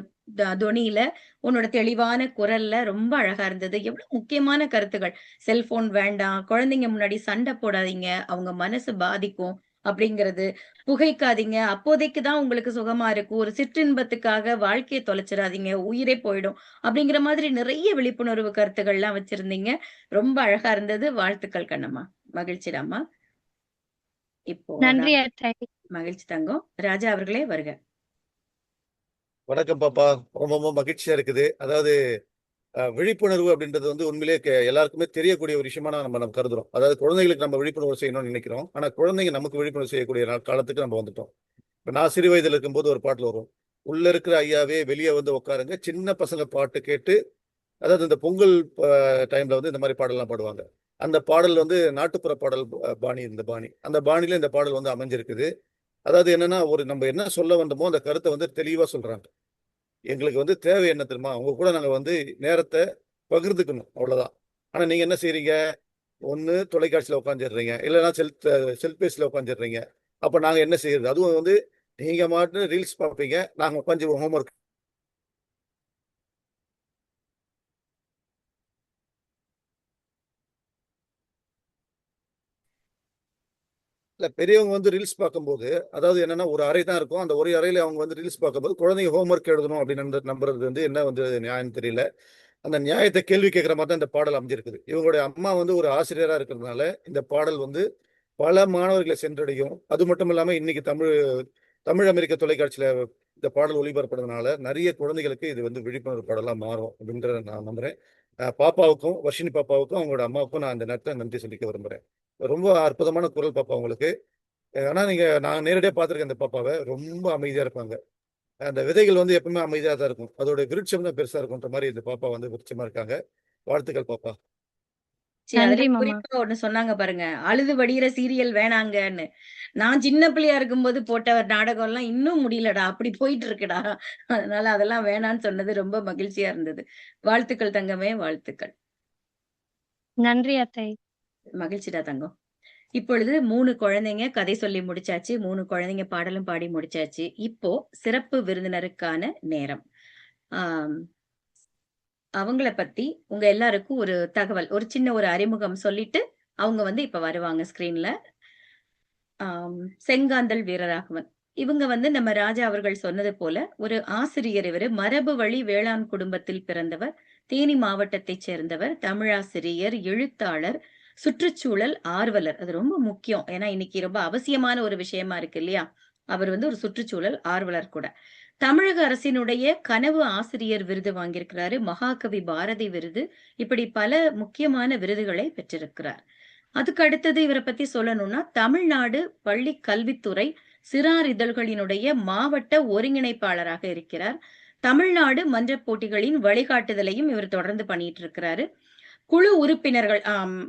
தொனியில, உன்னோட தெளிவான குரல்ல ரொம்ப அழகா இருந்தது. எவ்வளவு முக்கியமான கருத்துகள். செல்போன் வேண்டாம், குழந்தைங்க முன்னாடி சண்டை போடாதீங்க, அவங்க மனசு பாதிக்கும் அப்படிங்கிறது. புகைக்காதீங்க, அப்போதைக்கு தான் உங்களுக்கு சுகமா இருக்கும். ஒரு சிற்றின்பத்துக்காக வாழ்க்கைய தொலைச்சிடாதீங்க, உயிரே போயிடும். அப்படிங்கிற மாதிரி நிறைய விழிப்புணர்வு கருத்துக்கள்லாம் வச்சிருந்தீங்க. ரொம்ப அழகா இருந்தது. வாழ்த்துக்கள் கண்ணம்மா. மகிழ்ச்சிடாம்மா. இப்போ நன்றி அத்தை. மகிழ்ச்சி தங்கம். ராஜா அவர்களே வருக. வணக்கம் பாப்பா. ரொம்ப ரொம்ப மகிழ்ச்சியா இருக்குது. அதாவது விழிப்புணர்வு அப்படின்றது வந்து உண்மையிலேயே எல்லாருக்குமே தெரியக்கூடிய ஒரு விஷயமா நம்ம கருதுறோம். அதாவது குழந்தைகளுக்கு நம்ம விழிப்புணர்வு செய்யணும்னு நினைக்கிறோம். ஆனா குழந்தைங்க நமக்கு விழிப்புணர்வு செய்யக்கூடிய காலத்துக்கு நம்ம வந்துட்டோம். இப்ப நான் சிறு வயதுல இருக்கும்போது ஒரு பாட்டுல வரும், உள்ள இருக்கிற ஐயாவே வெளியே வந்து உட்காருங்க, சின்ன பசங்க பாட்டு கேட்டு. அதாவது இந்த பொங்கல் டைம்ல வந்து இந்த மாதிரி பாடல்லாம் பாடுவாங்க. அந்த பாடல் வந்து நாட்டுப்புற பாடல் பாணி, இந்த பாணி அந்த பாணியில இந்த பாடல் வந்து அமைஞ்சிருக்குது. அதாவது என்னன்னா, ஒரு நம்ம என்ன சொல்ல வந்தோமோ அந்த கருத்தை வந்து தெளிவா சொல்றாங்க. எங்களுக்கு வந்து தேவை என்ன தெரியுமா, உங்க கூட நாங்க வந்து நேரத்தை பகிர்ந்துக்கணும், அவ்வளவுதான். ஆனா நீங்க என்ன செய்றீங்க, ஒண்ணு தொலைக்காட்சியில உட்காந்துடுறீங்க, இல்லைன்னா செல்பேசியில உட்காந்துடுறீங்க. அப்ப நாங்க என்ன செய்யறது? அதுவும் வந்து நீங்க மாட்டு ரீல்ஸ் பார்ப்பீங்க, நாங்க உட்காந்து ஹோம்ஒர்க். இல்ல, பெரியவங்க வந்து ரீல்ஸ் பார்க்கும்போது, அதாவது என்னன்னா ஒரு அறை தான் இருக்கும். அந்த ஒரு அறையில அவங்க வந்து ரீல்ஸ் பார்க்கும்போது குழந்தைங்க ஹோம்ஒர்க் எழுதணும் அப்படின்னு நம்புறது வந்து என்ன வந்து நியாயம் தெரியல. அந்த நியாயத்தை கேள்வி கேட்கிற மாதிரி தான் இந்த பாடல் அமைஞ்சிருக்குது. இவங்களுடைய அம்மா வந்து ஒரு ஆசிரியரா இருக்கிறதுனால இந்த பாடல் வந்து பல மாணவர்களை சென்றடையும். அது மட்டும் இல்லாம இன்னைக்கு தமிழ் அமெரிக்க தொலைக்காட்சியில இந்த பாடல் ஒளிபரப்புறதுனால நிறைய குழந்தைகளுக்கு இது வந்து விழிப்புணர்வு பாடலா மாறும் அப்படின்றத நான் நம்புறேன். பாப்பாவுக்கும், வர்ஷினி பாப்பாவுக்கும், அவங்களோட அம்மாவுக்கும் நான் இந்த நேரத்தில் நன்றி சொல்லிக்க விரும்புறேன். ரொம்ப அற்புதமான குரல் பாப்பா உங்களுக்கு. ஆனா நான் நேரடியா பார்த்திருக்கேன் இந்த பாப்பாவை. ரொம்ப அமைதியா இருப்பாங்க. அந்த விதைகள் வந்து எப்பவுமே அமைதியா தான் இருக்கும். அதோட விருட்சம் தான் பெருசா இருக்கும்ன்ற மாதிரி இந்த பாப்பா வந்து விருட்சமா இருக்காங்க. வாழ்த்துக்கள் பாப்பா. அதுல நன்றி மாமா. குறிப்பா ஒண்ணு சொன்னாங்க பாருங்க, அழுது வடிகிற சீரியல் வேணாங்கன்னு. நான் சின்ன பிள்ளையா இருக்கும்போது போட்ட நாடகம்லாம் இன்னும் முடியலடா, அப்படி போயிட்டு இருக்குடா. அதனால அதெல்லாம் வேணான்னு சொன்னது ரொம்ப மகிழ்ச்சியா இருந்தது. வாழ்த்துக்கள் தங்கமே, வாழ்த்துக்கள். நன்றி அத்தை. மகிழ்ச்சிடா தங்கம். இப்பொழுது 3 குழந்தைங்க கதை சொல்லி முடிச்சாச்சு. 3 குழந்தைங்க பாடலும் பாடி முடிச்சாச்சு. இப்போ சிறப்பு விருந்தினருக்கான நேரம். ஆம், அவங்கள பத்தி உங்க எல்லாருக்கும் ஒரு தகவல், ஒரு சின்ன ஒரு அறிமுகம் சொல்லிட்டு, அவங்க வந்து இப்ப வருவாங்க ஸ்கிரீன்ல. செங்காந்தள் வீரராகவன். இவங்க வந்து நம்ம ராஜா அவர்கள் சொன்னது போல ஒரு ஆசிரியர். இவரு மரபு வழி வேளாண் குடும்பத்தில் பிறந்தவர். தேனி மாவட்டத்தைச் சேர்ந்தவர். தமிழாசிரியர், எழுத்தாளர், சுற்றுச்சூழல் ஆர்வலர். அது ரொம்ப முக்கியம். ஏன்னா இன்னைக்கு ரொம்ப அவசியமான ஒரு விஷயமா இருக்கு இல்லையா? அவர் வந்து ஒரு சுற்றுச்சூழல் ஆர்வலர் கூட. தமிழக அரசினுடைய கனவு ஆசிரியர் விருது வாங்கியிருக்கிறாரு. மகாகவி பாரதி விருது. இப்படி பல முக்கியமான விருதுகளை பெற்றிருக்கிறார். அதுக்கு அடுத்தது இவரை பத்தி சொல்லணும்னா, தமிழ்நாடு பள்ளி கல்வித்துறை சிறார் இதழ்களினுடைய மாவட்ட ஒருங்கிணைப்பாளராக இருக்கிறார். தமிழ்நாடு மன்றப் போட்டிகளின் வழிகாட்டுதலையும் இவர் தொடர்ந்து பண்ணிட்டு இருக்கிறாரு. குழு உறுப்பினர்கள்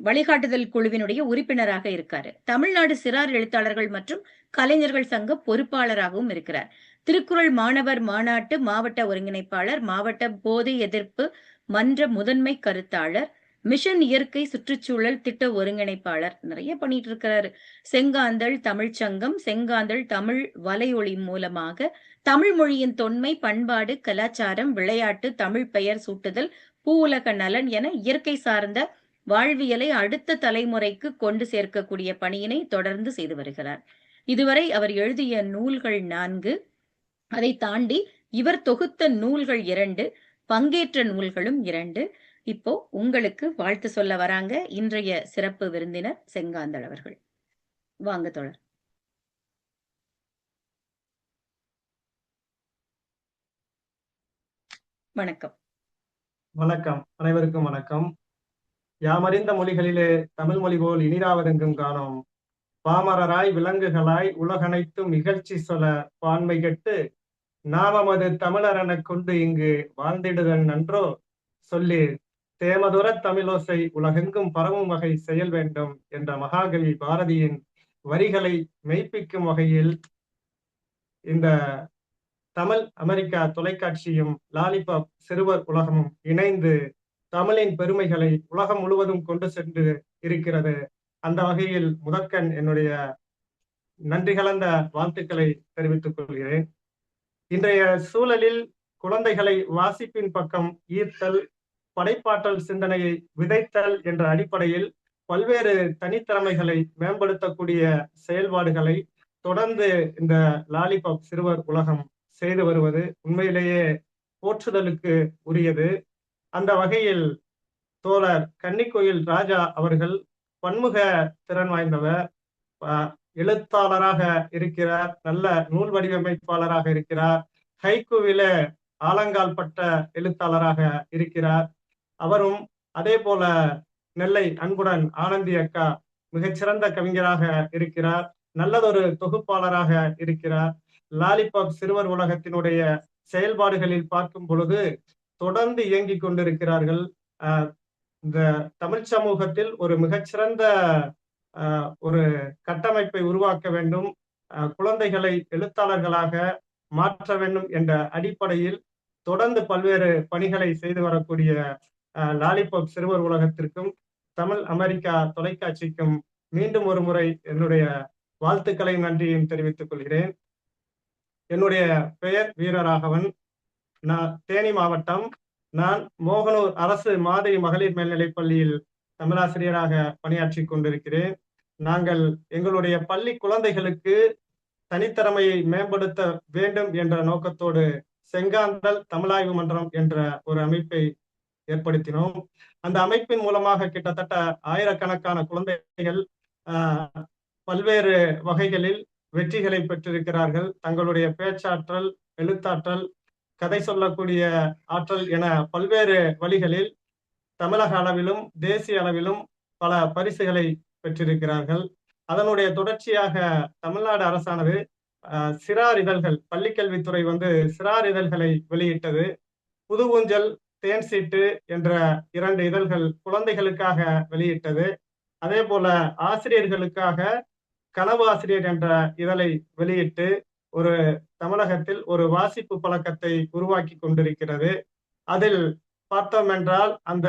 வழிகாட்டுதல் குழுவினுடைய உறுப்பினராக இருக்காரு. தமிழ்நாடு சிறார் எழுத்தாளர்கள் மற்றும் கலைஞர்கள் சங்க பொறுப்பாளராகவும் இருக்கிறார். திருக்குறள் மாணவர் மாநாட்டு மாவட்ட ஒருங்கிணைப்பாளர், மாவட்ட போதை எதிர்ப்பு மன்ற முதன்மை கருத்தாளர், மிஷன் இயற்கை சுற்றுச்சூழல் திட்ட ஒருங்கிணைப்பாளர், நிறைய பண்ணிட்டு இருக்கிறாரு. செங்காந்தள் தமிழ்ச் சங்கம், செங்காந்தள் தமிழ் வலையொலி மூலமாக தமிழ் மொழியின் தொன்மை, பண்பாடு, கலாச்சாரம், விளையாட்டு, தமிழ் பெயர் சூட்டுதல், பூவுலக நலன் என இயற்கை சார்ந்த வாழ்வியலை அடுத்த தலைமுறைக்கு கொண்டு சேர்க்கக்கூடிய பணியினை தொடர்ந்து செய்து வருகிறார். இதுவரை அவர் எழுதிய நூல்கள் 4, அதை தாண்டி இவர் தொகுத்த நூல்கள் 2, பங்கேற்ற நூல்களும் 2. இப்போ உங்களுக்கு வாழ்த்து சொல்ல வராங்க இன்றைய சிறப்பு விருந்தினர் செங்காந்தள் அவர்கள். வாங்க தோழர். வணக்கம். வணக்கம், அனைவருக்கும் வணக்கம். யாமறிந்த மொழிகளிலே தமிழ் மொழி போல் இனிதாவதெங்கும் காணோம். பாமரராய் விலங்குகளாய் உலகனைத்தும் இகழ்ச்சி சொல பான்மை கெட்டு நாமமது தமிழரெனக் கொண்டு இங்கு வாழ்ந்திடுதல் நன்றோ சொல்லி தேமதுர தமிழோசை உலகெங்கும் பரவும் வகை செயல் வேண்டும் என்ற மகாகவி பாரதியின் வரிகளை மெய்ப்பிக்கும் வகையில் இந்த தமிழ் அமெரிக்கா தொலைக்காட்சியும் லாலிபாப் சிறுவர் உலகமும் இணைந்து தமிழின் பெருமைகளை உலகம் முழுவதும் கொண்டு சென்று இருக்கிறது. அந்த வகையில் முதற்கண் என்னுடைய நன்றி கலந்த வாழ்த்துக்களை தெரிவித்துக் கொள்கிறேன். இன்றைய சூழலில் குழந்தைகளை வாசிப்பின் பக்கம் ஈர்த்தல், படைப்பாற்றல் சிந்தனையை விதைத்தல் என்ற அடிப்படையில் பல்வேறு தனித்திறமைகளை மேம்படுத்தக்கூடிய செயல்பாடுகளை தொடர்ந்து இந்த லாலிபாப் சிறுவர் உலகம் செய்து வருவது உண்மையிலேயே போற்றுதலுக்கு உரியது. அந்த வகையில் தோழர் கன்னிக்கோயில் ராஜா அவர்கள் பன்முக திறன் வாய்ந்தவர், எழுத்தாளராக இருக்கிறார், நல்ல நூல் வடிவமைப்பாளராக இருக்கிறார், ஹைக்கூவில ஆலங்கால் பட்ட எழுத்தாளராக இருக்கிறார். அவரும் அதே போல நெல்லை அன்புடன் ஆனந்தி அக்கா மிகச்சிறந்த கவிஞராக இருக்கிறார், நல்லதொரு தொகுப்பாளராக இருக்கிறார். லாலிபாப் சிறுவர் உலகத்தினுடைய செயல்பாடுகளில் பார்க்கும் பொழுது தொடர்ந்து இயங்கிக் கொண்டிருக்கிறார்கள். இந்த தமிழ் சமூகத்தில் ஒரு மிகச்சிறந்த ஒரு கட்டமைப்பை உருவாக்க வேண்டும், குழந்தைகளை எழுத்தாளர்களாக மாற்ற வேண்டும் என்ற அடிப்படையில் தொடர்ந்து பல்வேறு பணிகளை செய்து வரக்கூடிய லாலிபாப் சிறுவர் உலகத்திற்கும் தமிழ் அமெரிக்கா தொலைக்காட்சிக்கும் மீண்டும் ஒரு முறை என்னுடைய வாழ்த்துக்களையும் நன்றியையும் தெரிவித்துக் கொள்கிறேன். என்னுடைய பெயர் வீரராகவன். நான் தேனி மாவட்டம். நான் மோகனூர் அரசு மாதிரி மகளிர் மேல்நிலைப் பள்ளியில் தமிழாசிரியராக பணியாற்றி கொண்டிருக்கிறேன். நாங்கள் எங்களுடைய பள்ளி குழந்தைகளுக்கு தனித்திறமையை மேம்படுத்த வேண்டும் என்ற நோக்கத்தோடு செங்காந்தள் தமிழாய்வு மன்றம் என்ற ஒரு அமைப்பை ஏற்படுத்தினோம். அந்த அமைப்பின் மூலமாக கிட்டத்தட்ட ஆயிரக்கணக்கான குழந்தைகள் பல்வேறு வகைகளில் வெற்றிகளை பெற்றிருக்கிறார்கள். தங்களுடைய பேச்சாற்றல், எழுத்தாற்றல், கதை சொல்லக்கூடிய ஆற்றல் என பல்வேறு வழிகளில் தமிழக அளவிலும் தேசிய அளவிலும் பல பரிசுகளை பெற்றிருக்கிறார்கள். அதனுடைய தொடர்ச்சியாக தமிழ்நாடு அரசானது சிறார் இதழ்கள், பள்ளிக்கல்வித்துறை சிறார் இதழ்களை வெளியிட்டது. புது ஊஞ்சல், தேன் சீட்டு என்ற 2 இதழ்கள் குழந்தைகளுக்காக வெளியிட்டது. அதே போல ஆசிரியர்களுக்காக கனவு ஆசிரியர் என்ற இதழை வெளியிட்டு ஒரு தமிழகத்தில் ஒரு வாசிப்பு பழக்கத்தை உருவாக்கி கொண்டிருக்கிறது. அதில் பார்த்தோம் என்றால் அந்த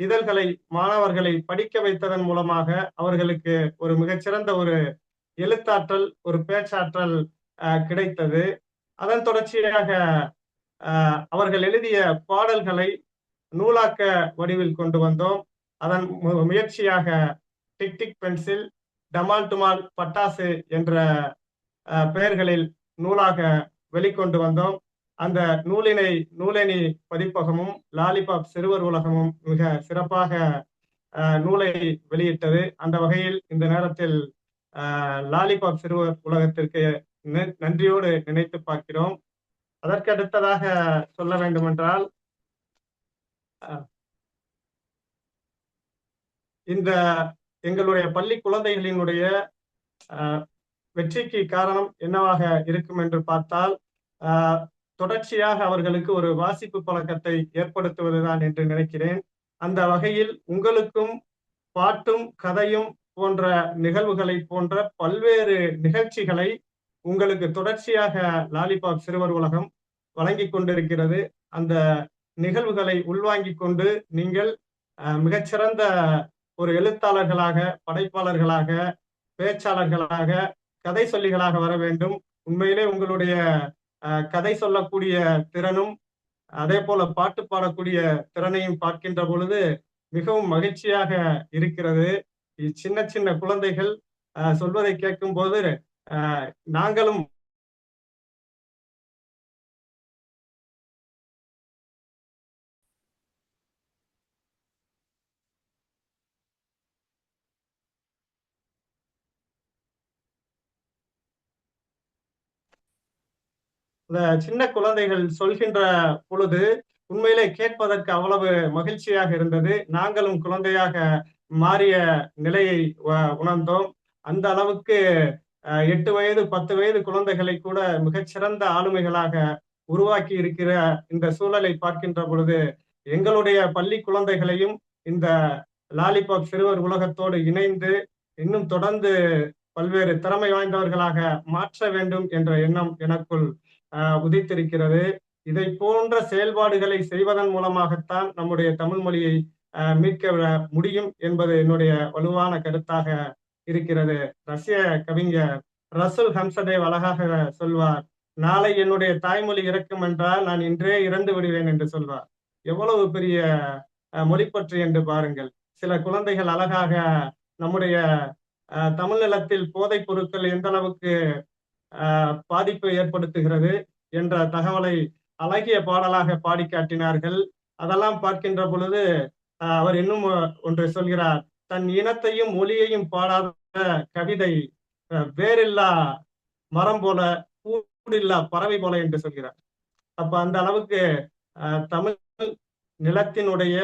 இதழ்களை மாணவர்களை படிக்க வைத்ததன் மூலமாக அவர்களுக்கு ஒரு மிகச்சிறந்த ஒரு எழுத்தாற்றல், ஒரு பேச்சாற்றல் கிடைத்தது. அதன் தொடர்ச்சியாக அவர்கள் எழுதிய பாடல்களை நூலாக்க வடிவில் கொண்டு வந்தோம். அதன் முயற்சியாக டிக் டிக் பென்சில், டமால் டுமால் பட்டாசு என்ற பெயர்களில் நூலாக வெளிக்கொண்டு வந்தோம். அந்த நூலேணி பதிப்பகமும் லாலிபாப் சிறுவர் உலகமும் மிக சிறப்பாக நூலை வெளியிட்டது. அந்த வகையில் இந்த நேரத்தில் லாலிபாப் சிறுவர் உலகத்திற்கு நன்றியோடு நினைத்து பார்க்கிறோம். அதற்கு அடுத்ததாக சொல்ல வேண்டுமென்றால் இந்த எங்களுடைய பள்ளி குழந்தைகளினுடைய வெற்றிக்கு காரணம் என்னவாக இருக்கும் என்று பார்த்தால் தொடர்ச்சியாக அவர்களுக்கு ஒரு வாசிப்பு பழக்கத்தை ஏற்படுத்துவதுதான் என்று நினைக்கிறேன். அந்த வகையில் உங்களுக்கும் பாட்டும் கதையும் போன்ற நிகழ்வுகளை போன்ற பல்வேறு நிகழ்ச்சிகளை உங்களுக்கு தொடர்ச்சியாக லாலிபாப் சிறுவர் உலகம் வழங்கி கொண்டிருக்கிறது. அந்த நிகழ்வுகளை உள்வாங்கிக் கொண்டு நீங்கள் மிகச்சிறந்த ஒரு எழுத்தாளர்களாக, படைப்பாளர்களாக, பேச்சாளர்களாக, கதை சொல்லிகளாக வர வேண்டும். உண்மையிலே உங்களுடைய கதை சொல்லக்கூடிய திறனும் அதே போல பாட்டு பாடக்கூடிய திறனையும் பார்க்கின்ற பொழுது மிகவும் மகிழ்ச்சியாக இருக்கிறது. சின்ன சின்ன குழந்தைகள் சொல்வதை கேட்கும் போது நாங்களும் சின்ன குழந்தைகள் சொல்கின்ற பொழுது உண்மையிலே கேட்பதற்கு அவ்வளவு மகிழ்ச்சியாக இருந்தது. நாங்களும் குழந்தையாக மாறிய நிலையை உணர்ந்தோம். அந்த அளவுக்கு 8 வயது 10 வயது குழந்தைகளை கூட மிகச்சிறந்த ஆளுமைகளாக உருவாக்கி இருக்கிற இந்த சூழலை பார்க்கின்ற பொழுது எங்களுடைய பள்ளி குழந்தைகளையும் இந்த லாலிபாப் சிறுவர் உலகத்தோடு இணைந்து இன்னும் தொடர்ந்து பல்வேறு திறமை வாய்ந்தவர்களாக மாற்ற வேண்டும் என்ற எண்ணம் எனக்குள் உதித்திருக்கிறது. இதை போன்ற செயல்பாடுகளை செய்வதன் மூலமாகத்தான் நம்முடைய தமிழ் மொழியை மீட்க முடியும் என்பது என்னுடைய வலுவான கருத்தாக இருக்கிறது. ரஷ்ய கவிஞர் ரசூல் ஹம்சதேவ் அழகாக சொல்வார், நாளை என்னுடைய தாய்மொழி இறக்கும் என்றால் நான் இன்றே இறந்து விடுவேன் என்று சொல்வார். எவ்வளவு பெரிய மொழிப்பற்று என்று பாருங்கள். சில குழந்தைகள் அழகாக நம்முடைய தமிழ் நிலத்தில் போதைப் பொருட்கள் எந்த அளவுக்கு பாதிப்பை ஏற்படுத்துகிறது என்ற தகவலை அழகிய பாடலாக பாடி காட்டினார்கள். அதெல்லாம் பார்க்கின்ற பொழுது அவர் இன்னும் ஒன்று சொல்கிறார், தன் இனத்தையும் மொழியையும் பாடாத கவிதை வேறில்லா மரம் போல, கூடில்லா பறவை போல என்று சொல்கிறார். அப்ப அந்த அளவுக்கு தமிழ் நிலத்தினுடைய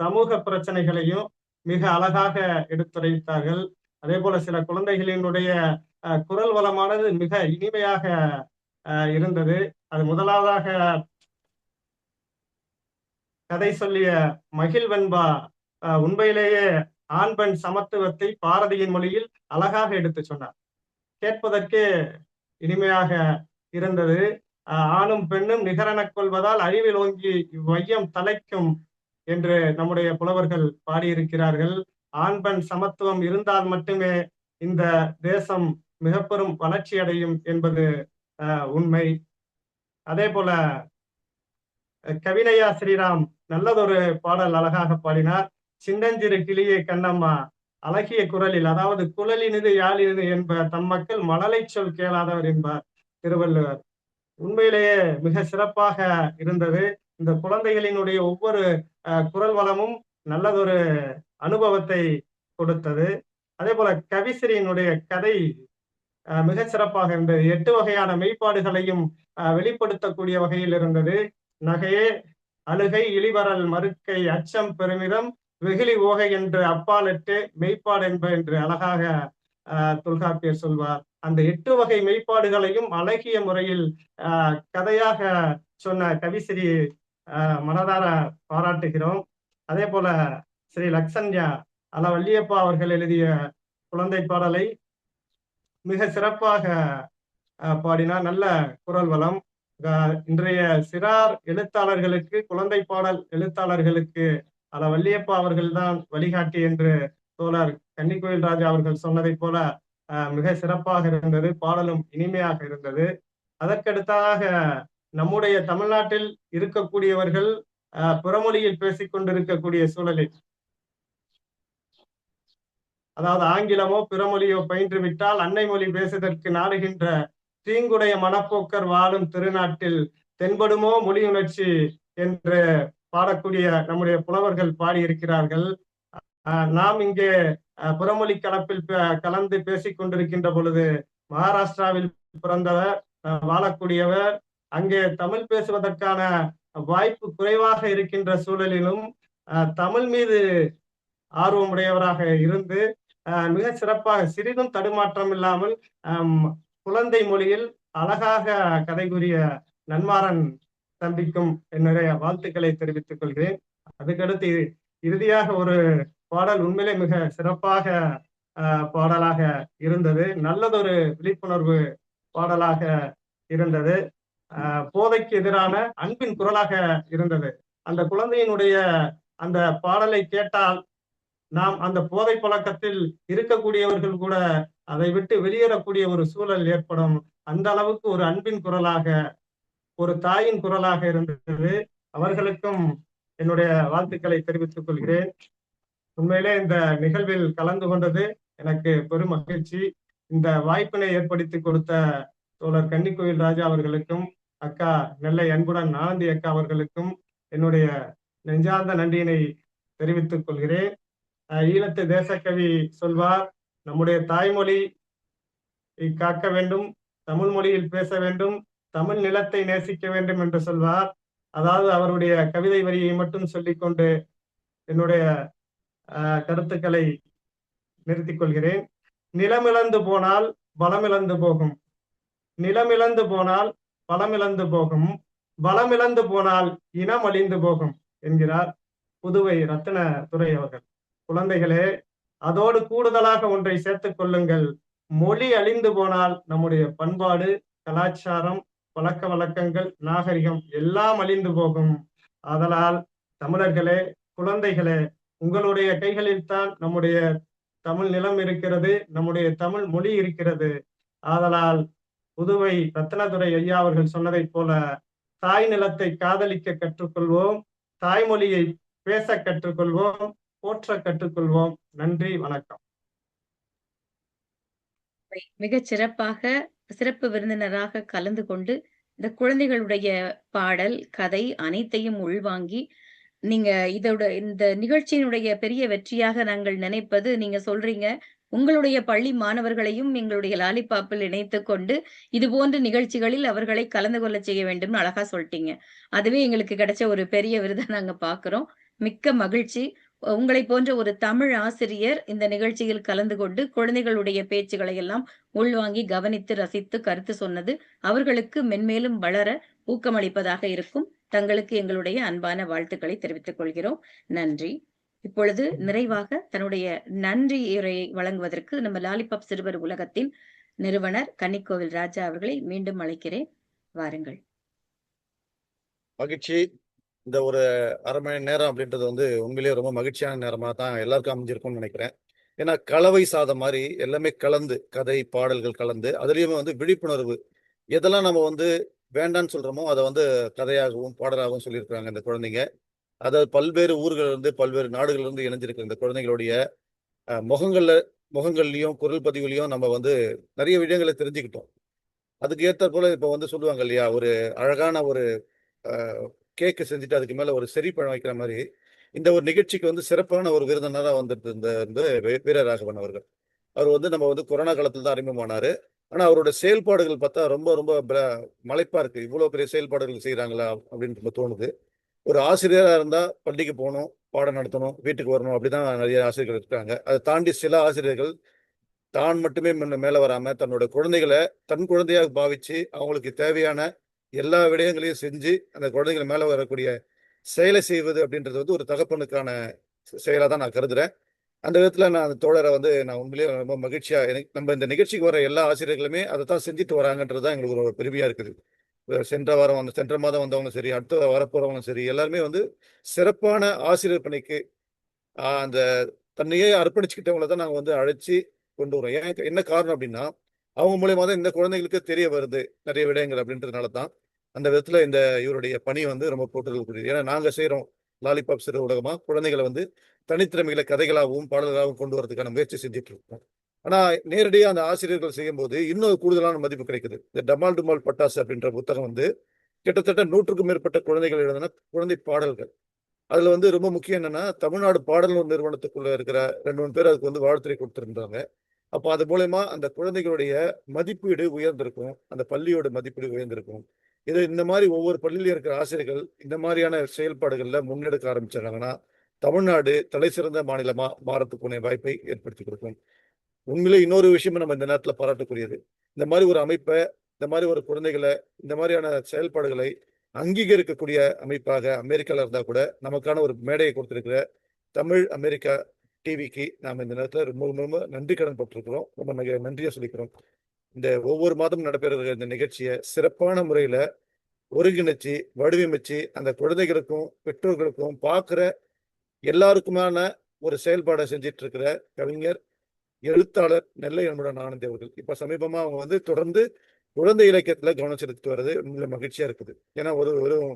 சமூக பிரச்சனைகளையும் மிக அழகாக எடுத்துரைத்தார்கள். அதே போல சில குழந்தைகளினுடைய குரல் வளமானது மிக இனிமையாக இருந்தது. அது முதலாவதாக கதை சொல்லிய மகிழ்வென்பா உண்மையிலேயே ஆண் பெண் சமத்துவத்தை பாரதியின் மொழியில் அழகாக எடுத்து சொன்னார். கேட்பதற்கே இனிமையாக இருந்தது. ஆணும் பெண்ணும் நிகரெனக் கொள்வதால் அறிவில் ஓங்கி வையம் தலைக்கும் என்று நம்முடைய புலவர்கள் பாடியிருக்கிறார்கள். ஆண் பெண் சமத்துவம் இருந்தால் மட்டுமே இந்த தேசம் மிக பெரும் வளர்ச்சி அடையும் என்பது உண்மை. அதே போல கவிதையா ஸ்ரீராம் நல்லதொரு பாடல் அழகாக பாடினார். சின்னஞ்சிறு கிளியே கண்ணம்மா அழகிய குரலில், அதாவது குழலினிது யாழினிது என்ப தம் மக்கள் மழலை சொல் கேளாதவர் என்பார் திருவள்ளுவர். உண்மையிலேயே மிக சிறப்பாக இருந்தது. இந்த குழந்தைகளினுடைய ஒவ்வொரு குரல் வளமும் நல்லதொரு அனுபவத்தை கொடுத்தது. அதே போல கவிஸ்ரீயினுடைய கதை மிக சிறப்பாக இருந்தது. 8 வகையான மெய்ப்பாடுகளையும் வெளிப்படுத்தக்கூடிய வகையில் இருந்தது. நகையே அழுகை இழிவரல் மறுக்கை அச்சம் பெருமிதம் வெகுளி ஓகை என்று அப்பாலிட்டு மெய்ப்பாடு என்ப என்று அழகாக தொல்காப்பியர் சொல்வார். அந்த 8 வகை மெய்ப்பாடுகளையும் அழகிய முறையில் கதையாக சொன்ன கவிஸ்ரீ மனதார பாராட்டுகிறோம். அதே போல ஸ்ரீ லக்ஷன்யா வள்ளியப்பா அவர்கள் எழுதிய குழந்தை பாடலை மிக சிறப்பாக பாடினார். நல்ல குரல் வளம். இன்றைய சிறார் எழுத்தாளர்களுக்கு, குழந்தை பாடல் எழுத்தாளர்களுக்கு வள்ளியப்பா அவர்கள் தான் வழிகாட்டி என்று தோழர் கன்னிக்கோயில் ராஜா அவர்கள் சொன்னதை போல மிக சிறப்பாக இருந்தது. பாடலும் இனிமையாக இருந்தது. அதற்கடுத்ததாக நம்முடைய தமிழ்நாட்டில் இருக்கக்கூடியவர்கள் புறமொழியில் பேசிக் கொண்டிருக்கக்கூடிய சூழலில், அதாவது ஆங்கிலமோ பிறமொழியோ பயின்று விட்டால் அன்னை மொழி பேசுவதற்கு நாடுகின்ற தீங்குடைய மனப்போக்கர் வாழும் திருநாட்டில் தென்படுமோ மொழி உணர்ச்சி என்று பாடக்கூடிய நம்முடைய புலவர்கள் பாடியிருக்கிறார்கள். நாம் இங்கே புறமொழி கலப்பில் கலந்து பேசிக் கொண்டிருக்கின்ற பொழுது மகாராஷ்டிராவில் பிறந்தவர், வாழக்கூடியவர், அங்கே தமிழ் பேசுவதற்கான வாய்ப்பு குறைவாக இருக்கின்ற சூழலிலும் தமிழ் மீது ஆர்வமுடையவராக இருந்து மிக சிறப்பாக சிறிதும் தடுமாற்றம் இல்லாமல் குழந்தை மொழியில் அழகாக கதை கூறிய நன்மாறன் தம்பிக்கும் என்னுடைய வாழ்த்துக்களை தெரிவித்துக் கொள்கிறேன். அதுக்கடுத்து இறுதியாக ஒரு பாடல் உண்மையிலே மிக சிறப்பாக பாடலாக இருந்தது. நல்லதொரு விழிப்புணர்வு பாடலாக இருந்தது. போதைக்கு எதிரான அன்பின் குரலாக இருந்தது. அந்த குழந்தையினுடைய அந்த பாடலை கேட்டால் நாம் அந்த போதை பழக்கத்தில் இருக்கக்கூடியவர்கள் கூட அதை விட்டு வெளியேறக்கூடிய ஒரு சூழல் ஏற்படும். அந்த அளவுக்கு ஒரு அன்பின் குரலாக, ஒரு தாயின் குரலாக இருந்தது. அவர்களுக்கும் என்னுடைய வாழ்த்துக்களை தெரிவித்துக் கொள்கிறேன். உண்மையிலே இந்த நிகழ்வில் கலந்து கொண்டது எனக்கு பெரும் மகிழ்ச்சி. இந்த வாய்ப்பினை ஏற்படுத்தி கொடுத்த தோழர் கன்னிக்கோயில் ராஜா அவர்களுக்கும், அக்கா நெல்லை அன்புடன் ஆனந்தி அக்கா அவர்களுக்கும் என்னுடைய நெஞ்சார்ந்த நன்றியினை தெரிவித்துக் கொள்கிறேன். ஈழத்து தேசக்கவி சொல்வார், நம்முடைய தாய்மொழி காக்க வேண்டும், தமிழ் மொழியில் பேச வேண்டும், தமிழ் நிலத்தை நேசிக்க வேண்டும் என்று சொல்வார். அதாவது அவருடைய கவிதை வரியை மட்டும் சொல்லிக்கொண்டு என்னுடைய கருத்துக்களை நிறுத்திக் கொள்கிறேன். நிலமிழந்து போனால் பலமிழந்து போகும், நிலமிழந்து போனால் பலமிழந்து போகும், பலமிழந்து போனால் இனம் அழிந்து போகும் என்கிறார் புதுவை ரத்தின துரை அவர்கள். குழந்தைகளே, அதோடு கூடுதலாக ஒன்றை சேர்த்துக் கொள்ளுங்கள். மொழி அழிந்து போனால் நம்முடைய பண்பாடு, கலாச்சாரம், பழக்க வழக்கங்கள், நாகரிகம் எல்லாம் அழிந்து போகும். ஆதலால் தமிழர்களே, குழந்தைகளே, உங்களுடைய கைகளில் தான் நம்முடைய தமிழ் நிலம் இருக்கிறது, நம்முடைய தமிழ் மொழி இருக்கிறது. ஆதலால் புதுவை ரத்னதுரை ஐயா அவர்கள் சொன்னதை போல தாய் நிலத்தை காதலிக்க கற்றுக்கொள்வோம், தாய்மொழியை பேச கற்றுக்கொள்வோம், போற்ற கற்றுக்கொள்வோம். நன்றி, வணக்கம். மிகச் சிறப்பாக சிறப்பு விருந்தினராக கலந்து கொண்டு இந்த குழந்தைகளுடைய பாடல், கதை அனைத்தையும் உள்வாங்கி நீங்க இந்த நிகழ்ச்சியினுடைய பெரிய வெற்றியாக நாங்கள் நினைப்பது, நீங்க சொல்றீங்க உங்களுடைய பள்ளி மாணவர்களையும் எங்களுடைய லாலிபாப்பில் இணைத்துக் கொண்டு இது போன்ற நிகழ்ச்சிகளில் அவர்களை கலந்து கொள்ள செய்ய வேண்டும்னு அழகா சொல்லிட்டீங்க. அதுவே எங்களுக்கு கிடைச்ச ஒரு பெரிய விருதை நாங்க பாக்குறோம். மிக்க மகிழ்ச்சி. உங்களை போன்ற ஒரு தமிழ் ஆசிரியர் இந்த நிகழ்ச்சியில் கலந்து கொண்டு குழந்தைகளுடைய பேச்சுகளை எல்லாம் உள்வாங்கி கவனித்து ரசித்து கருத்து சொன்னது அவர்களுக்கு மென்மேலும் வளர ஊக்கமளிப்பதாக இருக்கும். தங்களுக்கு எங்களுடைய அன்பான வாழ்த்துக்களை தெரிவித்துக் கொள்கிறோம். நன்றி. இப்பொழுது நிறைவாக தன்னுடைய நன்றி உரையை வழங்குவதற்கு நம்ம லாலிபாப் சிறுவர் உலகத்தின் நிறுவனர் கன்னிக்கோவில் ராஜா அவர்களை மீண்டும் அழைக்கிறேன். வாருங்கள். மகிழ்ச்சி. இந்த ஒரு அரை மணி நேரம் அப்படின்றது வந்து உண்மையிலேயே ரொம்ப மகிழ்ச்சியான நேரமாக தான் எல்லாருக்கும் அமைஞ்சிருக்கும்னு நினைக்கிறேன். ஏன்னா கலவை சாதம் மாதிரி எல்லாமே கலந்து, கதை பாடல்கள் கலந்து, அதுலேயுமே வந்து விழிப்புணர்வு, எதெல்லாம் நம்ம வந்து வேண்டான்னு சொல்கிறோமோ அதை வந்து கதையாகவும் பாடலாகவும் சொல்லியிருக்கிறாங்க இந்த குழந்தைங்க. அதாவது பல்வேறு ஊர்களிலிருந்து பல்வேறு நாடுகளிலிருந்து இணைஞ்சிருக்கிற இந்த குழந்தைகளுடைய முகங்கள்லையும் குரல் பதிவுலையும் நம்ம வந்து நிறைய விஷயங்களை தெரிஞ்சுக்கிட்டோம். அதுக்கு ஏற்ற போல இப்போ வந்து சொல்லுவாங்க இல்லையா, ஒரு அழகான ஒரு கேக்கு செஞ்சுட்டு அதுக்கு மேலே ஒரு செரி பழம் வைக்கிற மாதிரி இந்த ஒரு நிகழ்ச்சிக்கு வந்து சிறப்பான ஒரு விருந்தினராக வந்துட்டு இந்த வீரராகவன் அவர்கள். அவர் வந்து நம்ம வந்து கொரோனா காலத்தில் தான் அறிமுகமானார். ஆனால் அவரோட செயல்பாடுகள் பார்த்தா ரொம்ப ரொம்ப மலைப்பா இருக்கு. இவ்வளோ பெரிய செயல்பாடுகள் செய்கிறாங்களா அப்படின்னு நம்ம தோணுது. ஒரு ஆசிரியராக இருந்தால் பள்ளிக்கு போகணும், பாடம் நடத்தணும், வீட்டுக்கு வரணும், அப்படிதான் நிறைய ஆசிரியர்கள் இருக்காங்க. அதை தாண்டி சில ஆசிரியர்கள் தான் மட்டுமே மேலே வராமல் தன்னோட குழந்தைகளை தன் குழந்தையாக பாவிச்சு அவங்களுக்கு தேவையான எல்லா விடயங்களையும் செஞ்சு அந்த குழந்தைகளை மேலே வரக்கூடிய செயலை செய்வது அப்படின்றது வந்து ஒரு தகப்பனுக்கான செயலாக தான் நான் கருதுறேன். அந்த விதத்தில் நான் அந்த தோழரை வந்து நான் உண்மையிலேயே ரொம்ப மகிழ்ச்சியாக, எனக்கு நம்ம இந்த நிகழ்ச்சிக்கு வர எல்லா ஆசிரியர்களுமே அதை தான் செஞ்சுட்டு வராங்கன்றது தான் எங்களுக்கு ஒரு பெருமையாக இருக்குது. சென்ற மாதம் வந்தவங்க சரி, அடுத்த வரப்போறவங்களும் சரி, எல்லாருமே வந்து சிறப்பான ஆசிரியர் பணிக்கு அந்த தன்னையே அர்ப்பணிச்சுக்கிட்டவங்களை தான் நாங்கள் வந்து அழைச்சி கொண்டு வரோம். என்ன காரணம் அப்படின்னா, அவங்க மூலயமா தான் இந்த குழந்தைங்களுக்கு தெரிய வருது நிறைய விடயங்கள் அப்படின்றதுனால தான் அந்த விதத்தில் இந்த இவருடைய பணி வந்து ரொம்ப போட்டுக்கக்கூடியது. ஏன்னா நாங்கள் செய்கிறோம் லாலிபாப் சிறு உலகமாக குழந்தைகளை வந்து தனித்திறமைகளை கதைகளாகவும் பாடல்களாகவும் கொண்டு வரதுக்கான முயற்சி செஞ்சுட்டு இருக்கோம். ஆனால் நேரடியாக அந்த ஆசிரியர்கள் செய்யும்போது இன்னும் கூடுதலான மதிப்பு கிடைக்குது. இந்த டமால் டுமால் பட்டாசு அப்படின்ற புத்தகம் வந்து கிட்டத்தட்ட 100க்கும் மேற்பட்ட குழந்தைகள் எழுதின குழந்தை பாடல்கள். அதில் வந்து ரொம்ப முக்கியம் என்னன்னா, தமிழ்நாடு பாடல்கள் நிறுவனத்துக்குள்ள இருக்கிற 2-3 பேர் அதுக்கு வந்து வாழ்த்துறை கொடுத்துருந்தாங்க. அப்போ அது மூலயமா அந்த குழந்தைகளுடைய மதிப்பீடு உயர்ந்திருக்கும், அந்த பள்ளியோட மதிப்பீடு உயர்ந்திருக்கும். இது இந்த மாதிரி ஒவ்வொரு பள்ளியிலும் இருக்கிற ஆசிரியர்கள் இந்த மாதிரியான செயல்பாடுகள்ல முன்னெடுக்க ஆரம்பிச்சாங்கன்னா தமிழ்நாடு தலை சிறந்த மாநிலமா மாறத்துக்குரிய வாய்ப்பை ஏற்படுத்தி கொடுக்கும். உண்மையிலே இன்னொரு விஷயமும் நம்ம இந்த நேரத்துல பாராட்டக்கூடியது, இந்த மாதிரி ஒரு அமைப்பை, இந்த மாதிரி ஒரு குழந்தைகளை, இந்த மாதிரியான செயல்பாடுகளை அங்கீகரிக்கக்கூடிய அமைப்பாக அமெரிக்கால இருந்தா கூட நமக்கான ஒரு மேடையை கொடுத்திருக்கிற தமிழ் அமெரிக்கா டிவிக்கு நாம் இந்த நேரத்தில் ரொம்ப ரொம்ப நன்றி கடன் பட்டிருக்கிறோம். ரொம்ப நன்றியா சொல்லிக்கிறோம். இந்த ஒவ்வொரு மாதம் நடைபெறுகிற இந்த நிகழ்ச்சியை சிறப்பான முறையில ஒருங்கிணைச்சு வடிவமைச்சு அந்த குழந்தைகளுக்கும் பெற்றோர்களுக்கும் பார்க்கிற எல்லாருக்குமான ஒரு செயல்பாடை செஞ்சிட்டு இருக்கிற கவிஞர் எழுத்தாளர் நெல்லை அன்புடன் ஆனந்தி அவர்கள் இப்ப சமீபமா அவங்க வந்து தொடர்ந்து குழந்தை இலக்கியத்துல கவனம் செலுத்திட்டு வர்றது உண்மையில மகிழ்ச்சியா இருக்குது. ஏன்னா ஒரு வெறும்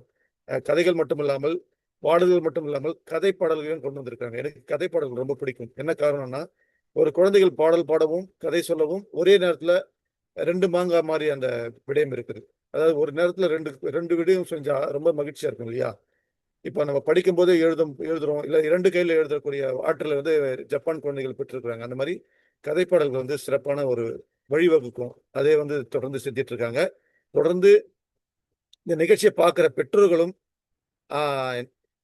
கதைகள் மட்டும் இல்லாமல் பாடல்கள் மட்டும் இல்லாமல் கதை பாடல்களையும் கொண்டு வந்திருக்காங்க. எனக்கு கதை பாடல்கள் ரொம்ப பிடிக்கும். என்ன காரணம்னா ஒரு குழந்தைகள் பாடல் பாடவும் கதை சொல்லவும் ஒரே நேரத்துல ரெண்டு மாங்கா மாதிரி அந்த விடயம் இருக்குது. அதாவது ஒரு நேரத்துல ரெண்டு விடயம் செஞ்சா ரொம்ப மகிழ்ச்சியா இருக்கும் இல்லையா? இப்ப நம்ம படிக்கும் போதே எழுதுறோம் இல்ல 2 கையில எழுதக்கூடிய ஆற்றலை வந்து ஜப்பான் குழந்தைகள் பெற்றிருக்கிறாங்க. அந்த மாதிரி கதைப்பாடல்கள் வந்து சிறப்பான ஒரு வழிவகுக்கும். அதே வந்து தொடர்ந்து செஞ்சிட்டு இருக்காங்க. தொடர்ந்து இந்த நிகழ்ச்சியை பார்க்கிற பெற்றோர்களும்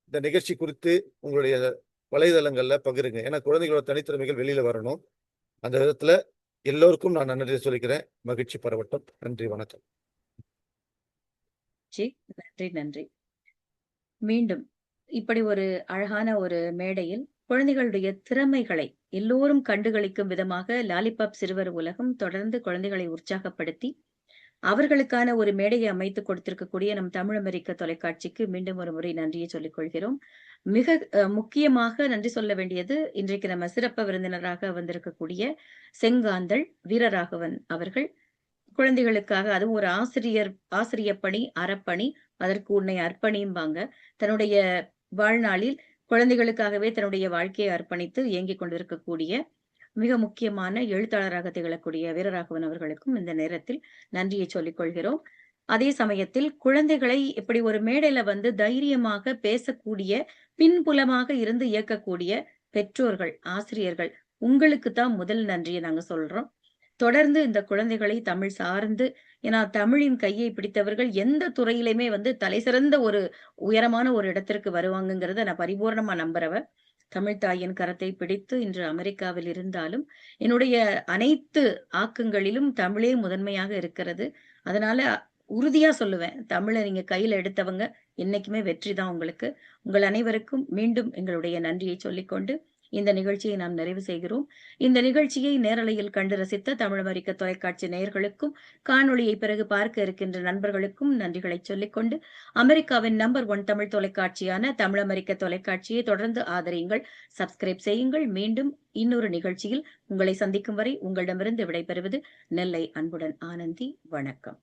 இந்த நிகழ்ச்சி குறித்து உங்களுடைய வலைதளங்கள்ல பகிருங்க. ஏன்னா குழந்தைகளோட தனித்திறமைகள் வெளியில வரணும். அந்த விதத்துல எல்லோருக்கும் நான் நன்றி சொல்லிக்கிறேன். மகிழ்ச்சி பரவட்டும். நன்றி, வணக்கம். நன்றி. மீண்டும் இப்படி ஒரு அழகான ஒரு மேடையில் குழந்தைகளுடைய திறமைகளை எல்லோரும் கண்டுகளிக்கும் விதமாக லாலிபாப் சிறுவர் உலகம் தொடர்ந்து குழந்தைகளை உற்சாகப்படுத்தி அவர்களுக்கான ஒரு மேடையை அமைத்து கொடுத்திருக்கக்கூடிய நம் தமிழ் அமெரிக்க தொலைக்காட்சிக்கு மீண்டும் ஒரு முறை நன்றியை சொல்லிக் கொள்கிறோம். மிக முக்கியமாக நன்றி சொல்ல வேண்டியது இன்றைக்கு நம்ம சிறப்பு விருந்தினராக வந்திருக்கக்கூடிய செங்காந்தள் வீரராகவன் அவர்கள். குழந்தைகளுக்காக அதுவும் ஒரு ஆசிரிய பணி, அறப்பணி, அதற்கு உன்னை அர்ப்பணிம்பாங்க. தன்னுடைய வாழ்நாளில் குழந்தைகளுக்காகவே தன்னுடைய வாழ்க்கையை அர்ப்பணித்து இயங்கிக் கொண்டிருக்கக்கூடிய மிக முக்கியமான எழுத்தாளராக திகழக்கூடிய வீரராகவன் அவர்களுக்கும் இந்த நேரத்தில் நன்றியை சொல்லிக் கொள்கிறோம். அதே சமயத்தில் குழந்தைகளை இப்படி ஒரு மேடையில வந்து தைரியமாக பேசக்கூடிய, பின்புலமாக இருந்து இயக்கக்கூடிய பெற்றோர்கள், ஆசிரியர்கள், உங்களுக்கு தான் முதல் நன்றியை நாங்க சொல்றோம். தொடர்ந்து இந்த குழந்தைகளை தமிழ் சார்ந்து, ஏன்னா தமிழின் கையை பிடித்தவர்கள் எந்த துறையிலுமே வந்து தலை சிறந்த ஒரு உயரமான ஒரு இடத்திற்கு வருவாங்கங்கிறத நான் பரிபூர்ணமா நம்புறவ. தமிழ் தாயின் கரத்தை பிடித்து இன்று அமெரிக்காவில் இருந்தாலும் என்னுடைய அனைத்து ஆக்கங்களிலும் தமிழே முதன்மையாக இருக்கிறது. அதனால உறுதியா சொல்லுவேன், தமிழை நீங்க கையில எடுத்தவங்க என்னைக்குமே வெற்றி தான் உங்களுக்கு. உங்கள் அனைவருக்கும் மீண்டும் எங்களுடைய நன்றியை சொல்லிக்கொண்டு இந்த நிகழ்ச்சியை நாம் நிறைவு செய்கிறோம். இந்த நிகழ்ச்சியை நேரலையில் கண்டு ரசித்த தமிழ் அமெரிக்க தொலைக்காட்சி நேயர்களுக்கும் காணொளியை பிறகு பார்க்க இருக்கின்ற நண்பர்களுக்கும் நன்றிகளை சொல்லிக்கொண்டு அமெரிக்காவின் நம்பர் 1 தமிழ் தொலைக்காட்சியான தமிழ் அமெரிக்க தொலைக்காட்சியை தொடர்ந்து ஆதரியுங்கள், சப்ஸ்கிரைப் செய்யுங்கள். மீண்டும் இன்னொரு நிகழ்ச்சியில் உங்களை சந்திக்கும் வரை உங்களிடமிருந்து விடைபெறுவது நெல்லை அன்புடன் ஆனந்தி. வணக்கம்.